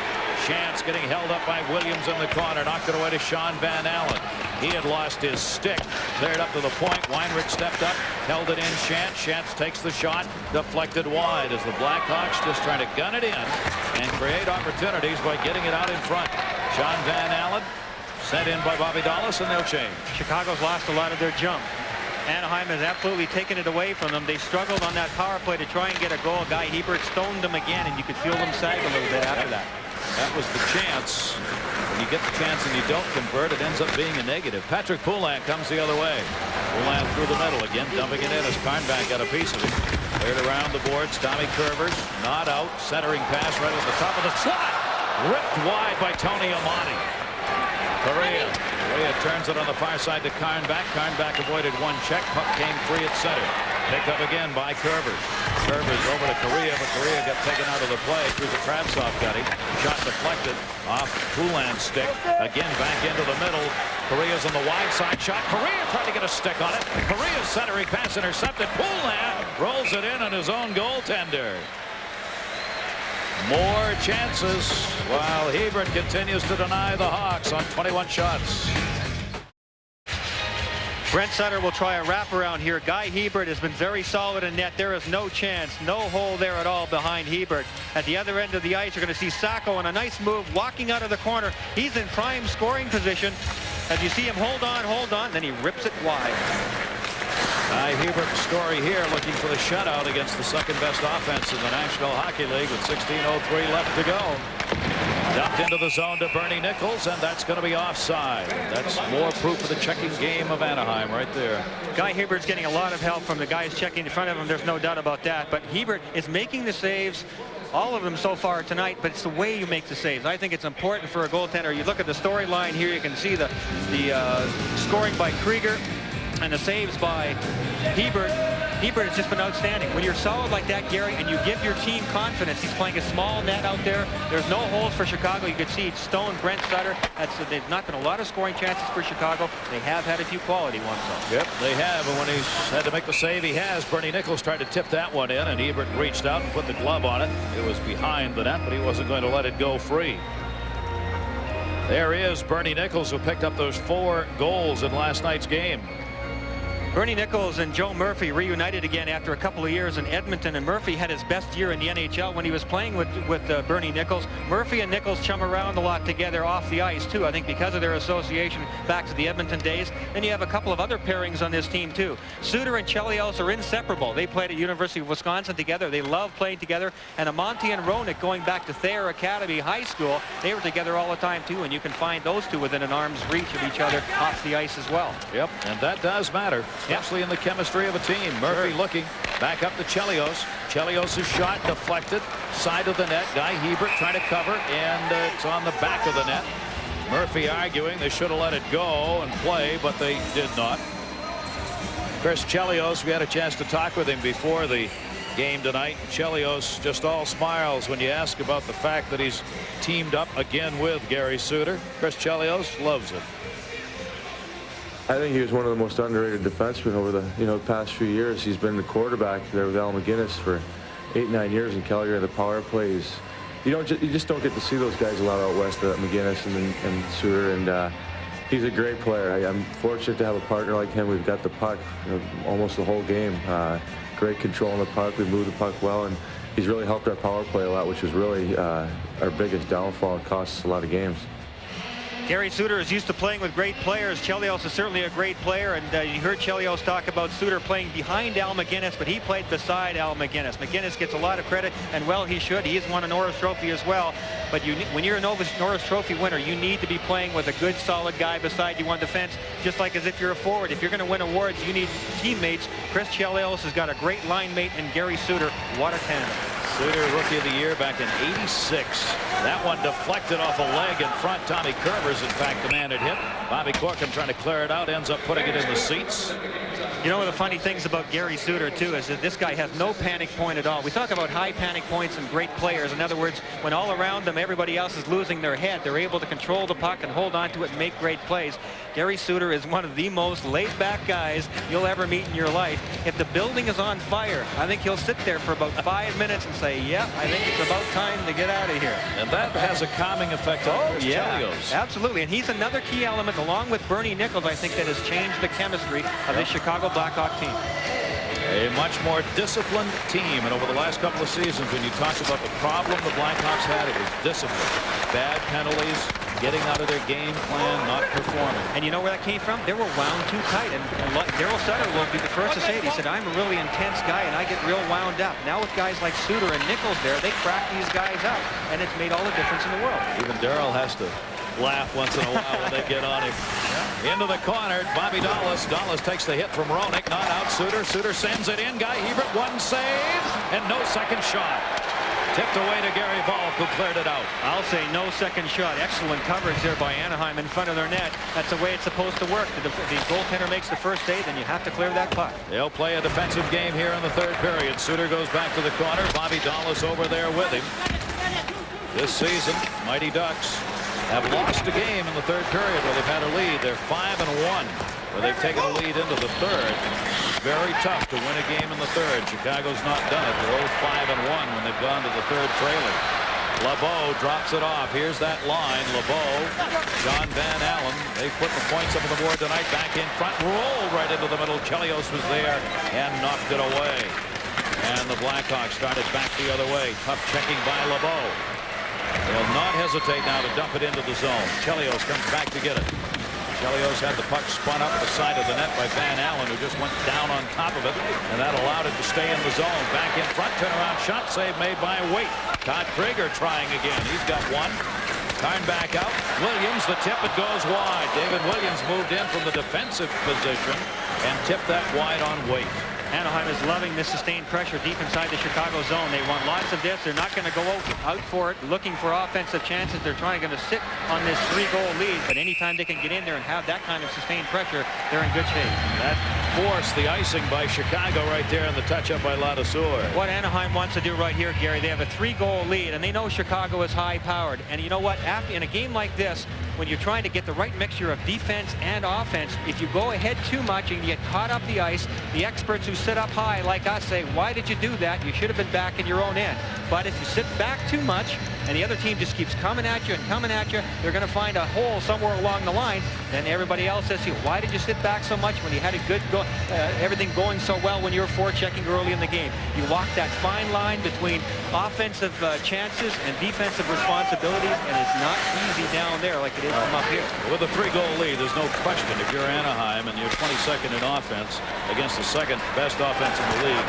Chance getting held up by Williams in the corner. Knocked it away to Sean Van Allen. He had lost his stick. Cleared up to the point. Weinrich stepped up. Held it in. Chance takes the shot. Deflected wide as the Blackhawks just trying to gun it in and create opportunities by getting it out in front. Sean Van Allen sent in by Bobby Dallas, and they'll change. Chicago's lost a lot of their jump. Anaheim has absolutely taken it away from them. They struggled on that power play to try and get a goal. Guy Hebert stoned them again, and you could feel them sag a little bit after that. That was the chance. When you get the chance and you don't convert, it ends up being a negative. Patrick Poulin comes the other way. Poulin through the middle again, dumping it in as Karnback got a piece of it. Cleared around the boards. Tommy Curvers not out. Centering pass right at the top of the slot. Ripped wide by Tony Amati. Correa turns it on the far side to Karnback. Karnback avoided one check. Puck came free at center. Picked up again by Curvers. Curvers over to Correa, but Correa got taken out of the play through the Kravtsov gutty. Shot deflected off Poulin's stick. Again back into the middle. Correa's on the wide side shot. Correa tried to get a stick on it. Correa's centering pass intercepted. Poulin rolls it in on his own goaltender. More chances while Hebert continues to deny the Hawks on 21 shots. Brent Sutter will try a wraparound here. Guy Hebert has been very solid in net. There is no chance, no hole there at all behind Hebert. At the other end of the ice, you're going to see Sacco on a nice move, walking out of the corner. He's in prime scoring position. As you see him hold on, then he rips it wide. Guy Hebert's story here, looking for the shutout against the second best offense in the National Hockey League with 16:03 left to go. Dumped into the zone to Bernie Nichols, and that's going to be offside. That's more proof of the checking game of Anaheim right there. Guy Hebert's getting a lot of help from the guys checking in front of him. There's no doubt about that. But Hebert is making the saves, all of them so far tonight, but it's the way you make the saves. I think it's important for a goaltender. You look at the storyline here, you can see the scoring by Krieger and the saves by Hebert. Hebert has just been outstanding. When you're solid like that, Gary, and you give your team confidence, he's playing a small net out there. There's no holes for Chicago. You could see Stone, Brent Sutter. There's not been a lot of scoring chances for Chicago. They have had a few quality ones, though. Yep, they have. And when he's had to make the save he has, Bernie Nichols tried to tip that one in, and Hebert reached out and put the glove on it. It was behind the net, but he wasn't going to let it go free. There is Bernie Nichols, who picked up those 4 goals in last night's game. Bernie Nichols and Joe Murphy reunited again after a couple of years in Edmonton, and Murphy had his best year in the NHL when he was playing with Bernie Nichols. Murphy and Nichols chum around a lot together off the ice too, I think because of their association back to the Edmonton days. Then you have a couple of other pairings on this team too. Suter and Chelios are inseparable. They played at University of Wisconsin together. They love playing together. And Amonte and Roenick, going back to Thayer Academy High School, they were together all the time too, and you can find those two within an arm's reach of each other off the ice as well. Yep, and that does matter, especially in the chemistry of a team. Murphy looking back up to Chelios. Chelios' shot deflected, side of the net. Guy Hebert trying to cover, and it's on the back of the net. Murphy arguing they should have let it go and play, but they did not. Chris Chelios, we had a chance to talk with him before the game tonight. Chelios just all smiles when you ask about the fact that he's teamed up again with Gary Suter. Chris Chelios loves it. I think he was one of the most underrated defensemen over the past few years. He's been the quarterback there with Al McGinnis for 8-9 years in Calgary. The power plays, you just don't get to see those guys a lot out west, McGinnis and Suter, and he's a great player. I'm fortunate to have a partner like him. We've got the puck almost the whole game. Great control on the puck. We move the puck well, and he's really helped our power play a lot, which is really our biggest downfall. It costs us a lot of games. Gary Suter is used to playing with great players. Chelios is certainly a great player, and you heard Chelios talk about Suter playing behind Al McGinnis, but he played beside Al McGinnis. McGinnis gets a lot of credit, and well, he should. He has won a Norris Trophy as well, but when you're a Norris Trophy winner, you need to be playing with a good, solid guy beside you on defense, just like as if you're a forward. If you're going to win awards, you need teammates. Chris Chelios has got a great line mate in Gary Suter. What a tandem. Suter, Rookie of the Year back in '86. That one deflected off a leg in front. Tommy Kerber's, in fact, the man it hit. Bobby Corkum trying to clear it out, ends up putting it in the seats. You know, one of the funny things about Gary Suter, too, is that this guy has no panic point at all. We talk about high panic points and great players. In other words, when all around them, everybody else is losing their head, they're able to control the puck and hold on to it and make great plays. Gary Suter is one of the most laid-back guys you'll ever meet in your life. If the building is on fire, I think he'll sit there for about 5 minutes and say, yeah, I think it's about time to get out of here. And that has a calming effect on Chris Chelios. Absolutely. And he's another key element, along with Bernie Nichols, I think, that has changed the chemistry of this Chicago Blackhawk team. A much more disciplined team, and over the last couple of seasons, when you talk about the problem the Blackhawks had, it was discipline. Bad penalties, getting out of their game plan, not performing. And you know where that came from? They were wound too tight. And Daryl Sutter will be the first to say it. He said, I'm a really intense guy, and I get real wound up. Now with guys like Suter and Nichols there, they crack these guys up, and it's made all the difference in the world. Even Daryl has to laugh once in a while when they get on him. Into the corner, Bobby Dallas. Dallas takes the hit from Roenick, not out Suter. Suter sends it in. Guy Hebert, one save, and no second shot. Tipped away to Gary Volk, who cleared it out. I'll say no second shot. Excellent coverage there by Anaheim in front of their net. That's the way it's supposed to work. The goaltender makes the first save, then you have to clear that puck. They'll play a defensive game here in the third period. Suter goes back to the corner. Bobby Dallas over there with him. This season, Mighty Ducks have lost a game in the third period where they've had a lead. They're 5-1, where they've taken a lead into the third. Very tough to win a game in the third. Chicago's not done it. They're 5-1 when they've gone to the third trailer. LeBeau drops it off. Here's that line. LeBeau, John Van Allen. They put the points up on the board tonight. Back in front, rolled right into the middle. Chelios was there and knocked it away. And the Blackhawks started back the other way. Tough checking by LeBeau. They'll not hesitate now to dump it into the zone. Chelios comes back to get it. Chelios had the puck spun up the side of the net by Van Allen, who just went down on top of it, and that allowed it to stay in the zone. Back in front, turnaround shot save made by Waite. Todd Krieger trying again. He's got one. Turn back out. Williams, the tip, it goes wide. David Williams moved in from the defensive position and tipped that wide on Waite. Anaheim is loving this sustained pressure deep inside the Chicago zone. They want lots of this. They're not going to go out for it, looking for offensive chances. They're trying to sit on this 3-goal lead, but anytime they can get in there and have that kind of sustained pressure, they're in good shape. That forced the icing by Chicago right there, and the touch-up by Ladouceur. What Anaheim wants to do right here, Gary, they have a 3-goal lead, and they know Chicago is high-powered. And you know what? In a game like this, when you're trying to get the right mixture of defense and offense, if you go ahead too much and you get caught up the ice, the experts who sit up high like us say, why did you do that? You should have been back in your own end. But if you sit back too much and the other team just keeps coming at you and coming at you, they're going to find a hole somewhere along the line. Then everybody else says to you, why did you sit back so much when you had a good everything going so well when you're forechecking early in the game. You walk that fine line between offensive chances and defensive responsibilities, and it's not easy down there like it is from up here. With a 3-goal lead, there's no question if you're Anaheim and you're 22nd in offense against the second best offense in the league,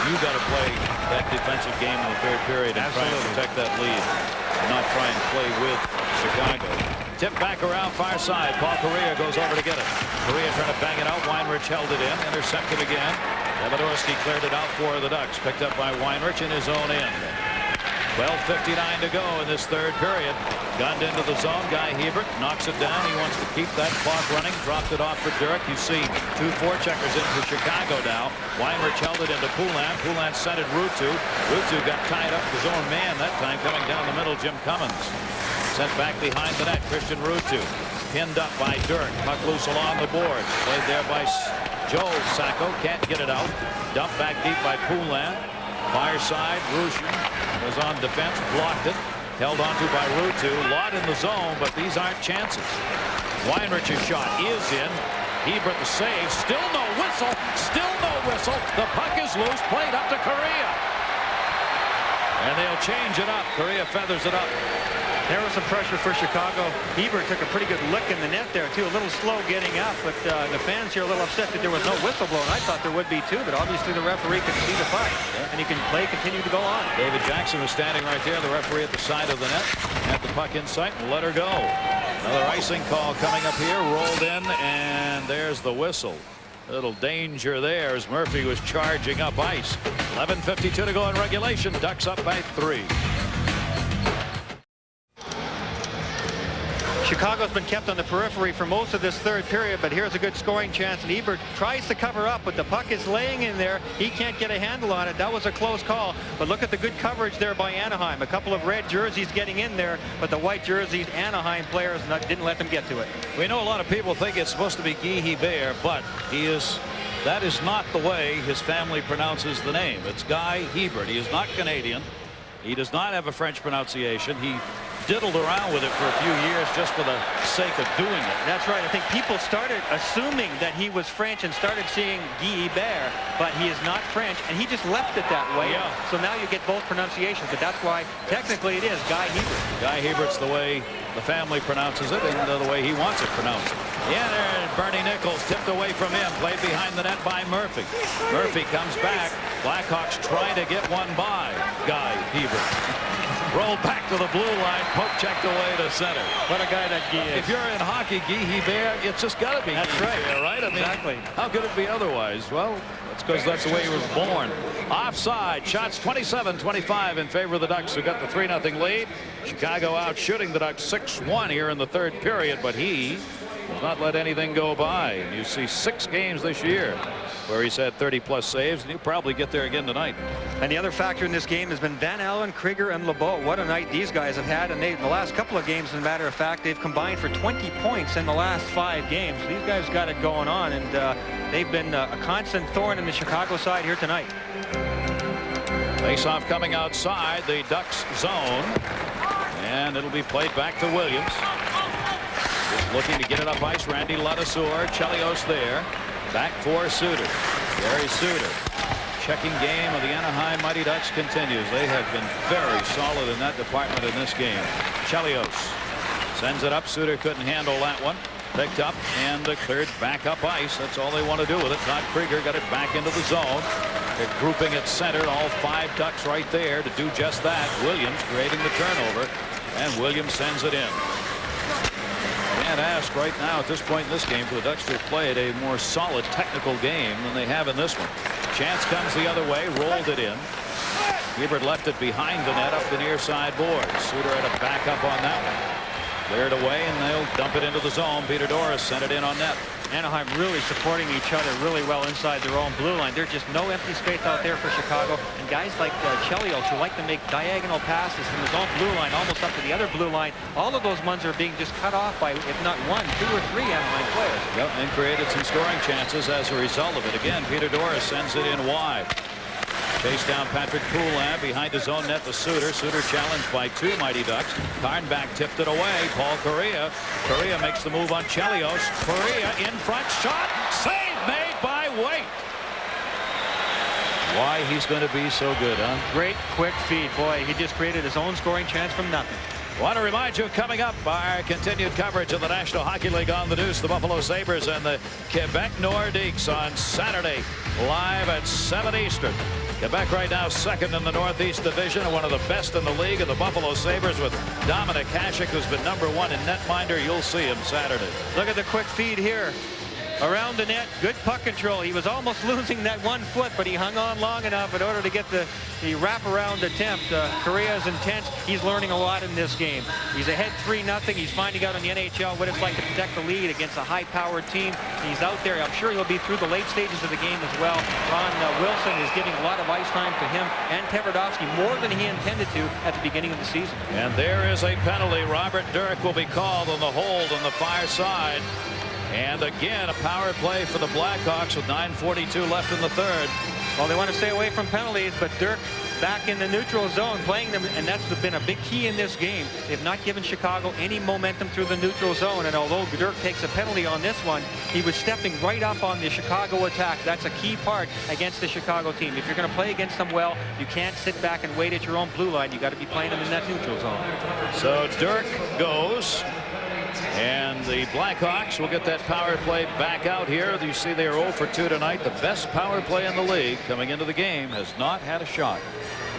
you got to play that defensive game in the third period and try and protect that lead and not try and play with Chicago. Tip back around far side. Paul Correa goes over to get it. Correa trying to bang it out. Weinrich held it in. Intercepted again. Lewandowski cleared it out for the Ducks. Picked up by Weinrich in his own end. 12:59 to go in this third period. Gunned into the zone. Guy Hebert knocks it down. He wants to keep that clock running. Dropped it off for Dirk. You see 2 forecheckers in for Chicago now. Weinrich held it into Poulin. Poulin sent it Ruutu. Ruutu got tied up his own man that time, coming down the middle. Jim Cummins sent back behind the net. Christian Ruutu pinned up by Dirk. Puck loose along the boards. Played there by Joe Sacco. Can't get it out. Dumped back deep by Poulin. Far side. Rushin was on defense. Blocked it. Held onto by Ruutu. Lot in the zone, but these aren't chances. Weinrich's shot is in. Hebert the save. Still no whistle. Still no whistle. The puck is loose. Played up to Correa. And they'll change it up. Correa feathers it up. There was some pressure for Chicago. Hebert took a pretty good lick in the net there, too. A little slow getting up, but the fans here are a little upset that there was no whistle blown. I thought there would be, too, but obviously the referee could see the fight, and he can play continue to go on. David Jackson was standing right there. The referee at the side of the net. Had the puck in sight and let her go. Another icing call coming up here. Rolled in, and there's the whistle. Little danger there as Murphy was charging up ice. 11:52 to go in regulation. Ducks up by 3. Chicago's been kept on the periphery for most of this third period, but here's a good scoring chance, and Hebert tries to cover up, but the puck is laying in there. He can't get a handle on it. That was a close call, but look at the good coverage there by Anaheim. A couple of red jerseys getting in there, but the white jerseys, Anaheim players didn't let them get to it. We know a lot of people think it's supposed to be Guy Hebert, but that is not the way his family pronounces the name. It's Guy Hebert. He is not Canadian. He does not have a French pronunciation. He diddled around with it for a few years just for the sake of doing it. That's right. I think people started assuming that he was French and started seeing Guy Hebert, but he is not French, and he just left it that way. Yeah. So now you get both pronunciations, but that's why technically it is Guy Hebert. Guy Hebert's the way the family pronounces it and the way he wants it pronounced. Yeah, there, Bernie Nichols tipped away from him, played behind the net by Murphy. Murphy comes back. Blackhawks try to get one by Guy Hebert. Rolled back to the blue line, poke checked away to center. What a guy that Guy is. If you're in hockey, Guy Hebert, it's just got to be That's Guy right. Hebert, right? I mean, Exactly. how could it be otherwise? Well, that's because that's the way he was born. Offside, shots 27-25 in favor of the Ducks, who got the 3-0 lead. Chicago out shooting the Ducks 6-1 here in the third period, but he will not let anything go by. And you see 6 games this year where he's had 30-plus saves, and he'll probably get there again tonight. And the other factor in this game has been Van Allen, Krieger, and LeBeau. What a night these guys have had. And in the last couple of games, as a matter of fact, they've combined for 20 points in the last 5 games. These guys got it going on, and they've been a constant thorn in the Chicago side here tonight. Face-off coming outside the Ducks zone, and it'll be played back to Williams. Just looking to get it up ice. Randy Ladouceur, Chelios there. Back for Suter. Gary Suter. Checking game of the Anaheim Mighty Ducks continues. They have been very solid in that department in this game. Chelios sends it up. Suter couldn't handle that one. Picked up and cleared back up ice. That's all they want to do with it. Todd Krieger got it back into the zone. They're grouping it centered. All 5 Ducks right there to do just that. Williams creating the turnover, and Williams sends it in. Can't ask right now at this point in this game for the Ducks to have played a more solid technical game than they have in this one. Chance comes the other way, rolled it in. Hebert left it behind the net up the near side boards. Suter had a backup on that one. Cleared away, and they'll dump it into the zone. Peter Doris sent it in on net. Anaheim really supporting each other really well inside their own blue line. There's just no empty space out there for Chicago. And guys like Chelios, who like to make diagonal passes from his own blue line almost up to the other blue line, all of those ones are being just cut off by, if not 1, 2, or 3 Anaheim players. Yep, and created some scoring chances as a result of it. Again, Peter Doris sends it in wide. Chase down Patrick Poulin behind his own net to Suter. Suter challenged by 2 Mighty Ducks. Karnback tipped it away. Paul Correa. Correa makes the move on Chelios. Correa in front. Shot. Save made by Waite. Why he's going to be so good, huh? Great quick feed. Boy, he just created his own scoring chance from nothing. Want to remind you, coming up, our continued coverage of the National Hockey League on the News, the Buffalo Sabres and the Quebec Nordiques on Saturday, live at 7 Eastern. Quebec right now second in the Northeast Division, and one of the best in the league, of the Buffalo Sabres with Dominic Hasek, who's been #1 in netminder. You'll see him Saturday. Look at the quick feed here. Around the net, good puck control. He was almost losing that 1 foot, but he hung on long enough in order to get the wraparound attempt. Correa is intense. He's learning a lot in this game. He's ahead 3-0. He's finding out in the NHL what it's like to protect the lead against a high-powered team. He's out there. I'm sure he'll be through the late stages of the game as well. Ron Wilson is giving a lot of ice time to him and Tverdovsky, more than he intended to at the beginning of the season. And there is a penalty. Robert Dirk will be called on the hold on the far side. And again, a power play for the Blackhawks with 9:42 left in the third. Well, they want to stay away from penalties, but Dirk back in the neutral zone playing them, and that's been a big key in this game. They've not given Chicago any momentum through the neutral zone, and although Dirk takes a penalty on this one, he was stepping right up on the Chicago attack. That's a key part against the Chicago team. If you're going to play against them well, you can't sit back and wait at your own blue line. You got to be playing them in that neutral zone. So Dirk goes. And the Blackhawks will get that power play back out here. You see they are 0 for 2 tonight. The best power play in the league coming into the game has not had a shot.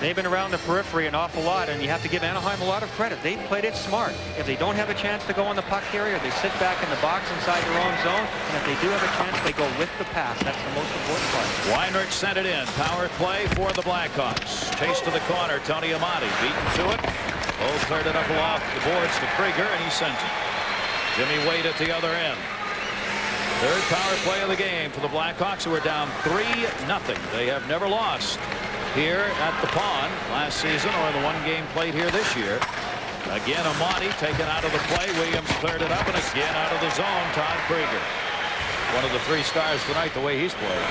They've been around the periphery an awful lot, and you have to give Anaheim a lot of credit. They played it smart. If they don't have a chance to go on the puck carrier, they sit back in the box inside their own zone, and if they do have a chance, they go with the pass. That's the most important part. Weinrich sent it in. Power play for the Blackhawks. Chase to the corner. Tony Amati beaten to it. Oh, cleared it up off the boards to Krieger, and he sends it. Jimmy Waite at the other end. Third power play of the game for the Blackhawks, who are down 3-0. They have never lost here at the Pond last season or the one game played here this year. Again, Amati taken out of the play. Williams cleared it up, and again out of the zone, Todd Krieger. One of the 3 stars tonight, the way he's played.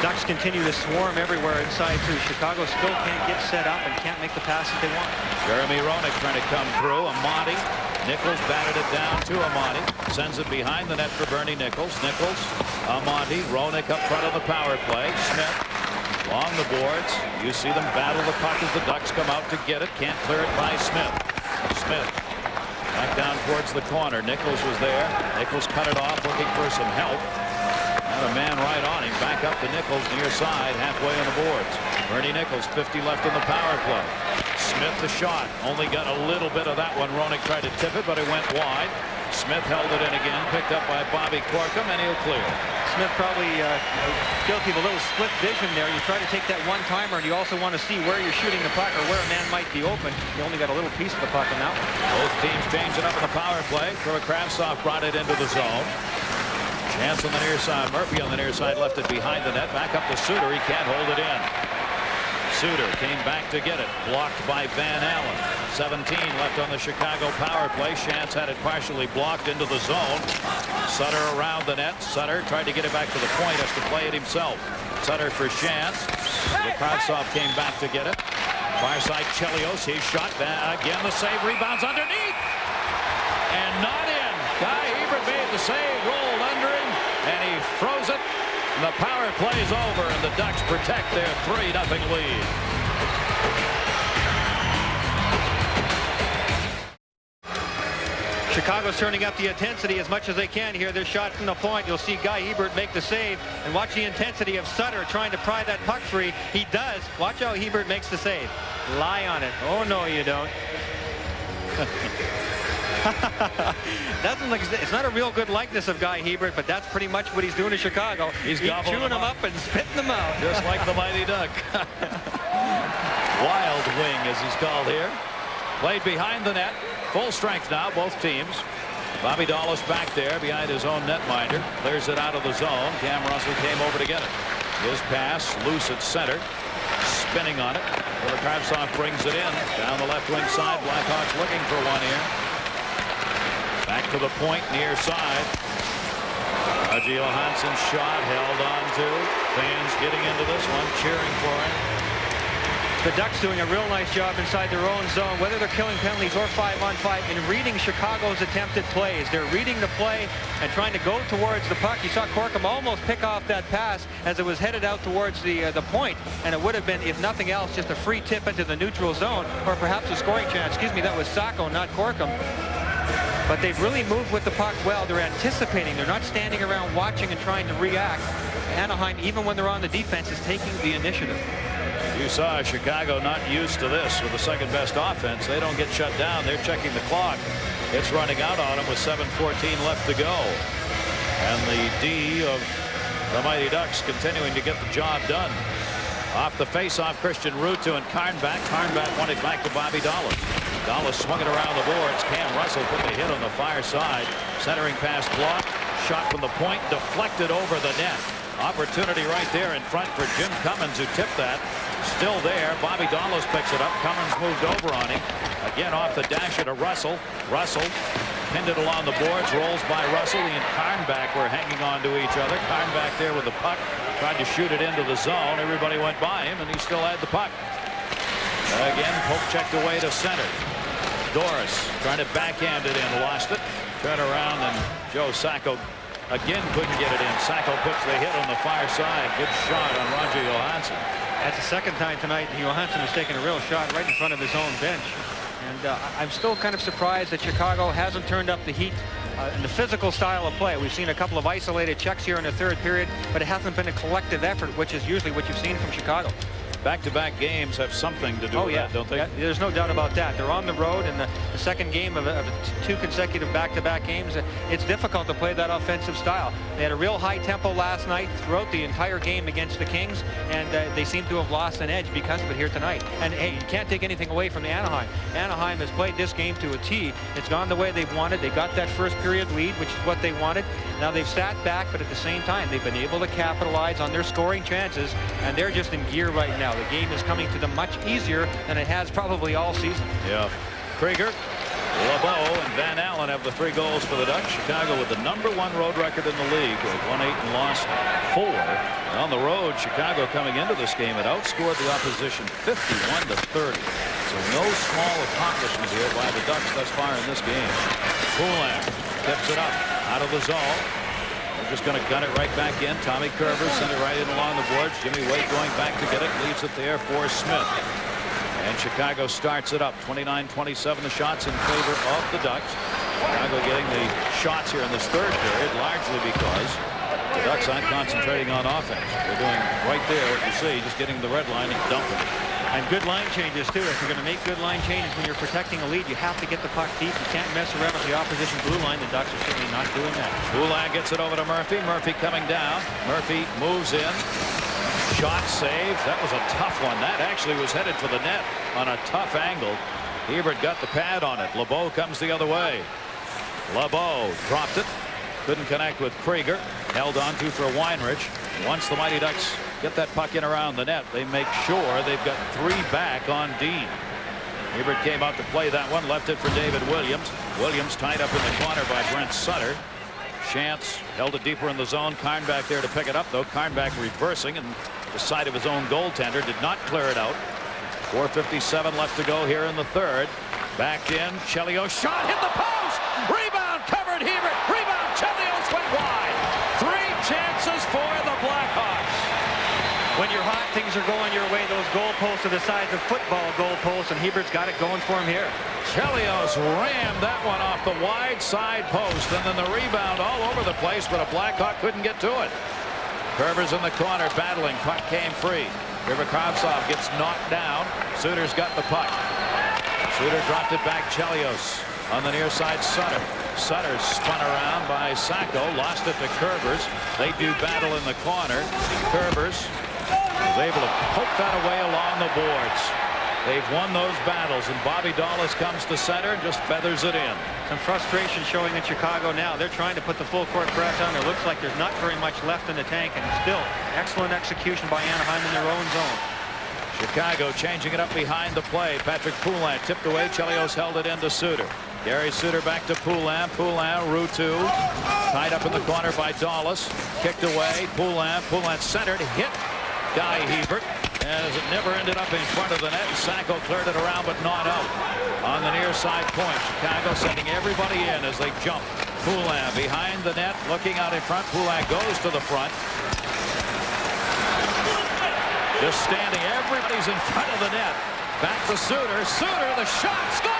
Ducks continue to swarm everywhere inside, too. Chicago still can't get set up and can't make the passes they want. Jeremy Roenick trying to come through. Amati. Nichols batted it down to Amati. Sends it behind the net for Bernie Nichols. Nichols, Amati, Roenick up front of the power play. Smith along the boards. You see them battle the puck as the Ducks come out to get it. Can't clear it by Smith. Smith back down towards the corner. Nichols was there. Nichols cut it off, looking for some help. Had a man right on him. Back up to Nichols near side, halfway on the boards. Bernie Nichols, 50 left in the power play. Smith the shot. Only got a little bit of that one. Roenick tried to tip it, but it went wide. Smith held it in again. Picked up by Bobby Corkum, and he'll clear. Smith probably guilty of a little split vision there. You try to take that one-timer, and you also want to see where you're shooting the puck or where a man might be open. You only got a little piece of the puck in that one. Both teams changing up in the power play. Kravtsov brought it into the zone. Chance on the near side. Murphy on the near side left it behind the net. Back up to Suter. He can't hold it in. Suter came back to get it. Blocked by Van Allen. 17 left on the Chicago power play. Chance had it partially blocked into the zone. Sutter around the net. Sutter tried to get it back to the point. Has to play it himself. Sutter for Chance. Kravtsov came back to get it. Far side Chelios. His shot. Again the save. Rebounds underneath. And not in. Guy Hebert made the save. Rolled under him. And he froze it. The power play is over, and the Ducks protect their 3-0 lead. Chicago's turning up the intensity as much as they can here. Their shot from the point. You'll see Guy Hebert make the save. And watch the intensity of Sutter trying to pry that puck free. He does. Watch how Hebert makes the save. Lie on it. Oh, no, you don't. Doesn't look, it's not a real good likeness of Guy Hebert, but that's pretty much what he's doing in Chicago. He's chewing them up and spitting them out. Just like the Mighty Duck. Wild wing, as he's called here. Played behind the net. Full strength now, both teams. Bobby Dallas back there behind his own netminder. Clears it out of the zone. Cam Russell came over to get it. His pass loose at center. Spinning on it. Kravtsov brings it in. Down the left wing side. Blackhawks looking for one here. Back to the point near side. R.J. Johansson's shot held on to. Fans getting into this one, cheering for him. The Ducks doing a real nice job inside their own zone, whether they're killing penalties or 5-on-5, in reading Chicago's attempted plays. They're reading the play and trying to go towards the puck. You saw Corkum almost pick off that pass as it was headed out towards the point, and it would have been, if nothing else, just a free tip into the neutral zone, or perhaps a scoring chance. Excuse me, that was Sacco, not Corkum. But they've really moved with the puck well. They're anticipating. They're not standing around watching and trying to react. Anaheim, even when they're on the defense, is taking the initiative. You saw Chicago not used to this with the second best offense. They don't get shut down. They're checking the clock. It's running out on them with 7:14 left to go. And the D of the Mighty Ducks continuing to get the job done. Off the face-off, Christian Ruutu and Karnback. Karnback won it back to Bobby Dallas. Dallas swung it around the boards. Cam Russell put the hit on the far side. Centering pass blocked. Shot from the point, deflected over the net. Opportunity right there in front for Jim Cummins, who tipped that. Still there. Bobby Dallas picks it up. Cummins moved over on him. Again off the dasher to Russell. Russell pinned it along the boards. Rolls by Russell. He and Karnback were hanging on to each other. Karnback there with the puck. Tried to shoot it into the zone. Everybody went by him, and he still had the puck. Again, poke checked away to center. Doris trying to backhand it in. Lost it. Turn around, and Joe Sacco again couldn't get it in. Sacco puts the hit on the far side. Good shot on Roger Johansson. That's the second time tonight Johansson has taken a real shot right in front of his own bench. And I'm still kind of surprised that Chicago hasn't turned up the heat in the physical style of play. We've seen a couple of isolated checks here in the third period, but it hasn't been a collective effort, which is usually what you've seen from Chicago. Back-to-back games have something to do with that, don't they? Yeah, there's no doubt about that. They're on the road in the second game of 2 consecutive back-to-back games. It's difficult to play that offensive style. They had a real high tempo last night throughout the entire game against the Kings, and they seem to have lost an edge because of it here tonight. And hey, you can't take anything away from Anaheim. Anaheim has played this game to a T. It's gone the way they've wanted. They got that first period lead, which is what they wanted. Now they've sat back, but at the same time, they've been able to capitalize on their scoring chances, and they're just in gear right now. The game is coming to them much easier than it has probably all season. Yeah. Krieger, LeBeau, and Van Allen have the 3 goals for the Ducks. Chicago with the #1 road record in the league. They've won 8 and lost 4. And on the road, Chicago coming into this game had outscored the opposition 51-30. So no small accomplishment here by the Ducks thus far in this game. Poulin tips it up out of the zone. They're just going to gun it right back in. Tommy Kerber sent it right in along the boards. Jimmy Waite going back to get it. Leaves it there for Smith. And Chicago starts it up. 29-27 the shots in favor of the Ducks. Chicago getting the shots here in this third period, largely because the Ducks aren't concentrating on offense. They're doing right there what you see, just getting the red line and dumping it. And good line changes, too. If you're going to make good line changes when you're protecting a lead, you have to get the puck deep. You can't mess around with the opposition blue line. The Ducks are certainly not doing that. Poulin gets it over to Murphy. Murphy coming down. Murphy moves in. Shot saved. That was a tough one. That actually was headed for the net on a tough angle. Hebert got the pad on it. LeBeau comes the other way. LeBeau dropped it. Couldn't connect with Krieger. Held on to for Weinrich. Once the Mighty Ducks get that puck in around the net, they make sure they've got 3 back on Dean. Hebert came out to play that one. Left it for David Williams. Williams tied up in the corner by Brent Sutter. Chance held it deeper in the zone. Karnback there to pick it up, though. Karnback reversing, and the side of his own goaltender did not clear it out. 4:57 left to go here in the third. Back in. Chelios shot, hit the post. Rebound covered. Hebert. Rebound. Chelios went wide. 3 chances for the Blackhawks. When you're hot, things are going your way. Those goalposts are the size of football goalposts, and Hebert's got it going for him here. Chelios rammed that one off the wide side post, and then the rebound all over the place, but a Blackhawk couldn't get to it. Kerber's in the corner battling. Puck came free. Rivakrovtsov gets knocked down. Suter's got the puck. Suter dropped it back. Chelios on the near side. Sutter spun around by Sacco. Lost it to Kerbers. They do battle in the corner. Kerbers was able to poke that away along the boards. They've won those battles, and Bobby Dallas comes to center and just feathers it in. Some frustration showing in Chicago now. They're trying to put the full court press on. It looks like there's not very much left in the tank, and still excellent execution by Anaheim in their own zone. Chicago changing it up behind the play. Patrick Poulin tipped away. Chelios held it into Suter. Gary Suter back to Poulin. Poulin, Ruutu. Tied up in the corner by Dallas. Kicked away. Poulin centered. Hit Guy Hebert. as it never ended up in front of the net. Sacco cleared it around, but not out. On the near side point, Chicago sending everybody in as they jump. Poulin behind the net, looking out in front. Poulin goes to the front. Just standing, everybody's in front of the net. Back to Suter. Suter, the shot, score!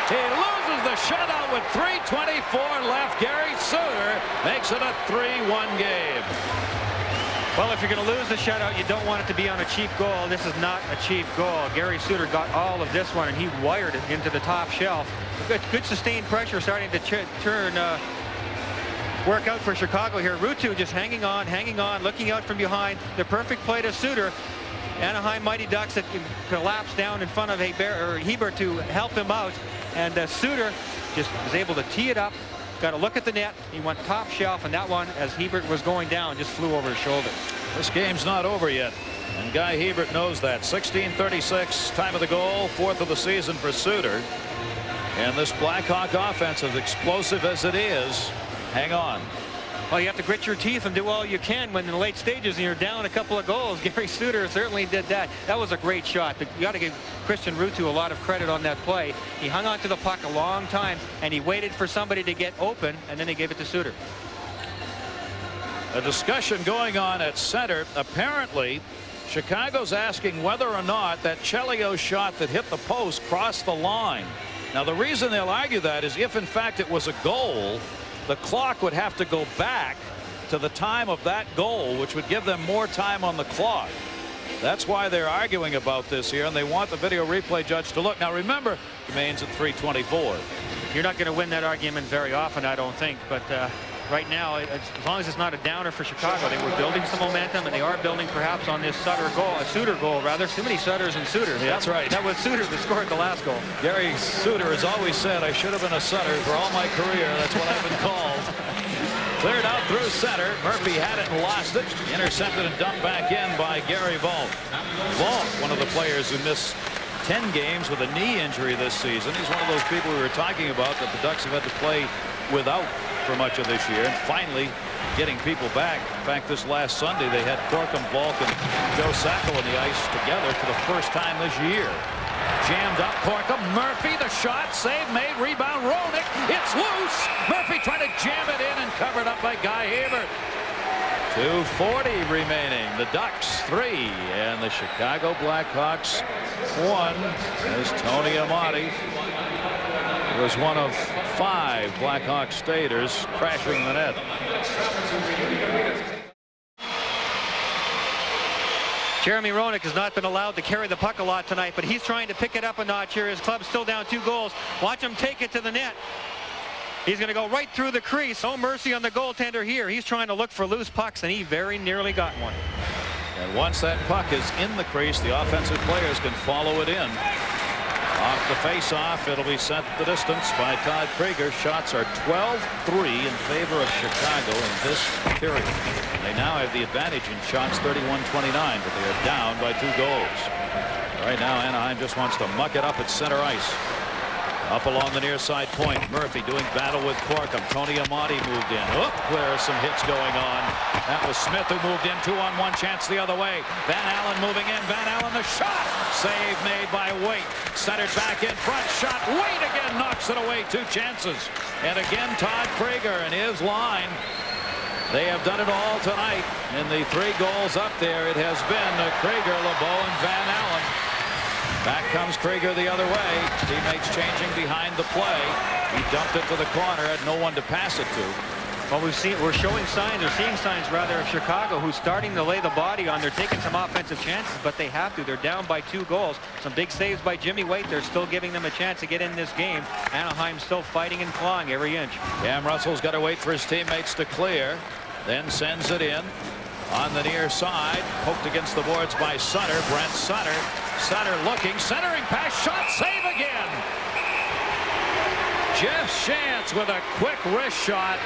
He loses the shutout with 3:24 left. Gary Suter makes it a 3-1 game. Well, if you're going to lose the shutout, you don't want it to be on a cheap goal. This is not a cheap goal. Gary Suter got all of this one, and he wired it into the top shelf. Good sustained pressure starting to work out for Chicago here. Ruutu just hanging on, looking out from behind. The perfect play to Suter. Anaheim Mighty Ducks that collapsed down in front of Hebert to help him out. And Suter just was able to tee it up. Got a look at the net. He went top shelf, and that one, as Hebert was going down, just flew over his shoulder. This game's not over yet, and Guy Hebert knows that. 16:36 time of the goal, 4th of the season for Suter. And this Blackhawk offense, as explosive as it is, hang on. Well, you have to grit your teeth and do all you can when in the late stages and you're down a couple of goals. Gary Suter certainly did that. That was a great shot. You got to give Christian Ruutu a lot of credit on that play. He hung on to the puck a long time, and he waited for somebody to get open, and then he gave it to Suter. A discussion going on at center. Apparently, Chicago's asking whether or not that Chelios shot that hit the post crossed the line. Now, the reason they'll argue that is if, in fact, it was a goal, the clock would have to go back to the time of that goal, which would give them more time on the clock. That's why they're arguing about this here, and they want the video replay judge to look. Now, remember, it remains at 3:24. You're not going to win that argument very often, I don't think, but right now, as long as it's not a downer for Chicago, they were building some momentum, and they are building perhaps on this Suter goal, rather. Too many Sutters and Suters. Yeah, that's right. That was Suter that scored the last goal. Gary Suter has always said, I should have been a Sutter for all my career. That's what I've been called. Cleared out through center. Murphy had it and lost it. Intercepted and dumped back in by Gary Vault. Vault, one of the players who missed 10 games with a knee injury this season. He's one of those people we were talking about that the Ducks have had to play without for much of this year, and finally getting people back. In fact, this last Sunday they had Corkum, Volk, and Joe Sacco on the ice together for the first time this year. Jammed up Corkum. Murphy, the shot, save made, rebound, Roenick. It's loose. Murphy trying to jam it in and covered up by Guy Hebert. 2:40 remaining. The Ducks 3 and the Chicago Blackhawks 1 as Tony Amati was one of 5 Blackhawks staters crashing the net. Jeremy Roenick has not been allowed to carry the puck a lot tonight, but he's trying to pick it up a notch here. His club's still down 2 goals. Watch him take it to the net. He's going to go right through the crease. No mercy on the goaltender here. He's trying to look for loose pucks, and he very nearly got one. And once that puck is in the crease, the offensive players can follow it in. Off the face-off, it'll be sent the distance by Todd Krieger. Shots are 12-3 in favor of Chicago in this period. They now have the advantage in shots 31-29, but they are down by 2 goals. Right now, Anaheim just wants to muck it up at center ice. Up along the near side point, Murphy doing battle with Corkum. Tony Amati moved in. Oh, there are some hits going on. That was Smith who moved in. 2-on-1 chance the other way. Van Allen moving in. Van Allen the shot. Save made by Waite. Centered back in front. Shot. Waite again knocks it away. 2 chances. And again Todd Krieger and his line. They have done it all tonight. In the 3 goals up there, it has been Krieger, LeBeau, and Van Allen. Back comes Krieger the other way. Teammates changing behind the play. He dumped it to the corner, had no one to pass it to. Well, we're showing signs, or seeing signs rather, of Chicago, who's starting to lay the body on. They're taking some offensive chances, but they have to. They're down by 2 goals. Some big saves by Jimmy Waite. They're still giving them a chance to get in this game. Anaheim still fighting and clawing every inch. Cam Russell's got to wait for his teammates to clear, then sends it in. On the near side, poked against the boards by Sutter. Brent Sutter. Sutter looking, centering pass, shot, save again. Jeff Shantz with a quick wrist shot.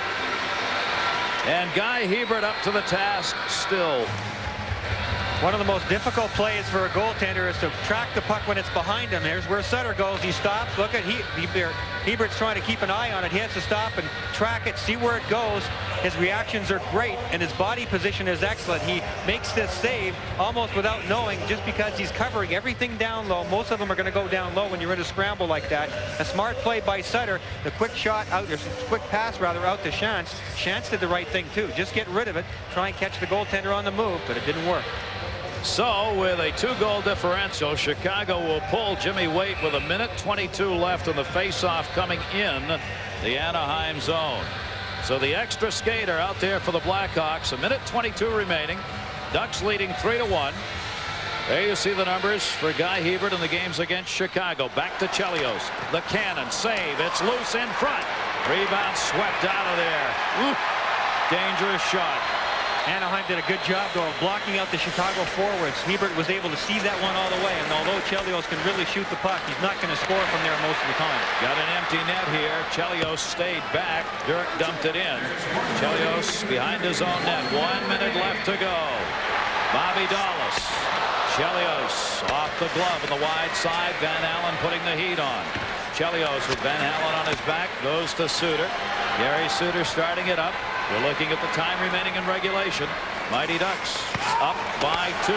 And Guy Hebert up to the task still. One of the most difficult plays for a goaltender is to track the puck when it's behind him. Here's where Sutter goes. He stops. Look at Hebert's trying to keep an eye on it. He has to stop and track it, see where it goes. His reactions are great, and his body position is excellent. He makes this save almost without knowing, just because he's covering everything down low. Most of them are going to go down low when you're in a scramble like that. A smart play by Sutter. The quick shot out, or quick pass rather, out to Shantz. Shantz did the right thing too. Just get rid of it. Try and catch the goaltender on the move, but it didn't work. So with a 2-goal differential, Chicago will pull Jimmy Waite with 1:22 left on the face-off coming in the Anaheim zone. So the extra skater out there for the Blackhawks. 1:22 remaining. Ducks leading 3-1. There you see the numbers for Guy Hebert in the games against Chicago. Back to Chelios. The cannon save. It's loose in front. Rebound swept out of there. Ooh, dangerous shot. Anaheim did a good job, though, of blocking out the Chicago forwards. Hebert was able to see that one all the way, and although Chelios can really shoot the puck, he's not going to score from there most of the time. Got an empty net here. Chelios stayed back. Dirk dumped it in. Chelios behind his own net. 1 minute left to go. Bobby Dallas. Chelios off the glove on the wide side. Van Allen putting the heat on. Chelios with Van Allen on his back goes to Suter. Gary Suter starting it up. We're looking at the time remaining in regulation. Mighty Ducks up by 2.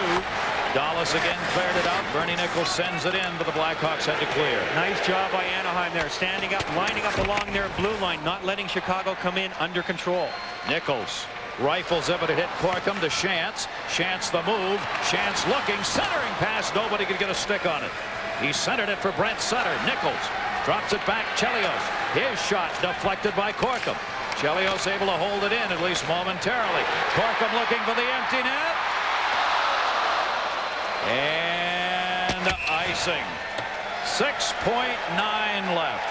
Dallas again cleared it out. Bernie Nichols sends it in, but the Blackhawks had to clear. Nice job by Anaheim there, standing up, lining up along their blue line, not letting Chicago come in under control. Nichols rifles it, but it hit Corkum to Shantz. Shantz the move. Shantz looking, centering pass. Nobody could get a stick on it. He centered it for Brent Sutter. Nichols drops it back. Chelios. His shot deflected by Corkum. Chelios able to hold it in, at least momentarily. Corkum looking for the empty net. And icing. 6.9 left.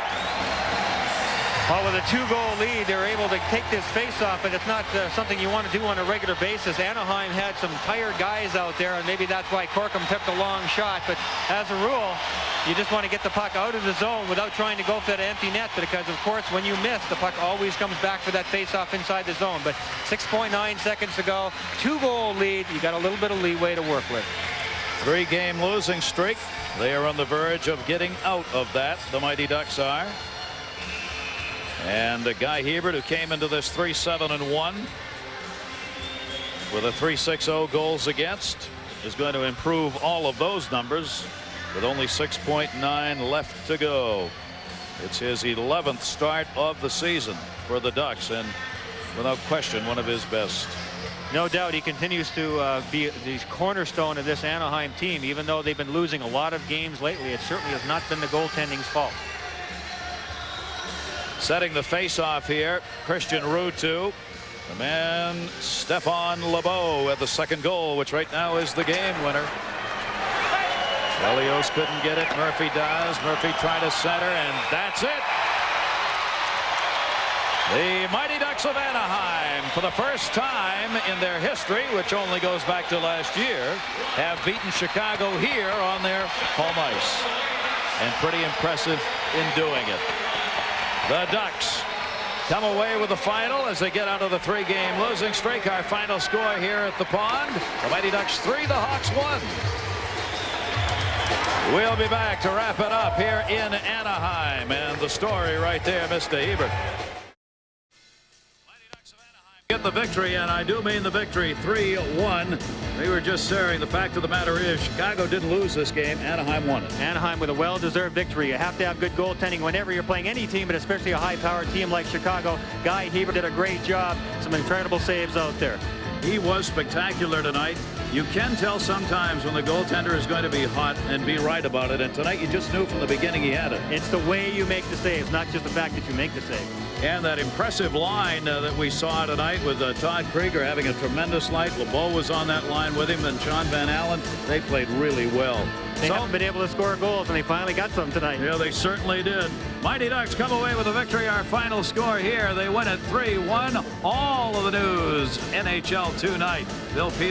Well, with a 2-goal lead, they're able to take this face-off, but it's not something you want to do on a regular basis. Anaheim had some tired guys out there, and maybe that's why Corkum took the long shot. But as a rule, you just want to get the puck out of the zone without trying to go for that empty net, because, of course, when you miss, the puck always comes back for that face-off inside the zone. But 6.9 seconds to go, 2-goal lead. You got a little bit of leeway to work with. 3-game losing streak. They are on the verge of getting out of that. The Mighty Ducks are. And Guy Hebert, who came into this 3-7-1 with a 3.60 goals against, is going to improve all of those numbers with only 6.9 left to go. It's his 11th start of the season for the Ducks, and without question one of his best. No doubt he continues to be the cornerstone of this Anaheim team. Even though they've been losing a lot of games lately, it certainly has not been the goaltending's fault. Setting the face-off here, Christian Ruutu. The man, Stefan Lebeau, at the second goal, which right now is the game winner. Chelios couldn't get it. Murphy does. Murphy trying to center, and that's it. The Mighty Ducks of Anaheim, for the first time in their history, which only goes back to last year, have beaten Chicago here on their home ice. And pretty impressive in doing it. The Ducks come away with the final as they get out of the 3-game losing streak. Our final score here at the Pond: the Mighty Ducks 3, the Hawks 1. We'll be back to wrap it up here in Anaheim, and the story right there, Mr. Hebert. Mighty Ducks of Anaheim get the victory, and I do mean the victory, 3-1. We were just saying, the fact of the matter is Chicago didn't lose this game. Anaheim won it. Anaheim with a well-deserved victory. You have to have good goaltending whenever you're playing any team, but especially a high-powered team like Chicago. Guy Hebert did a great job. Some incredible saves out there. He was spectacular tonight. You can tell sometimes when the goaltender is going to be hot and be right about it, and tonight you just knew from the beginning he had it. It's the way you make the saves, not just the fact that you make the save. And that impressive line that we saw tonight with Todd Krieger having a tremendous night. LeBeau was on that line with him, and Sean Van Allen. They played really well. They haven't been able to score goals, and they finally got some tonight. Yeah, they certainly did. Mighty Ducks come away with a victory. Our final score here, they win it 3-1. All of the news NHL tonight. Bill Peters.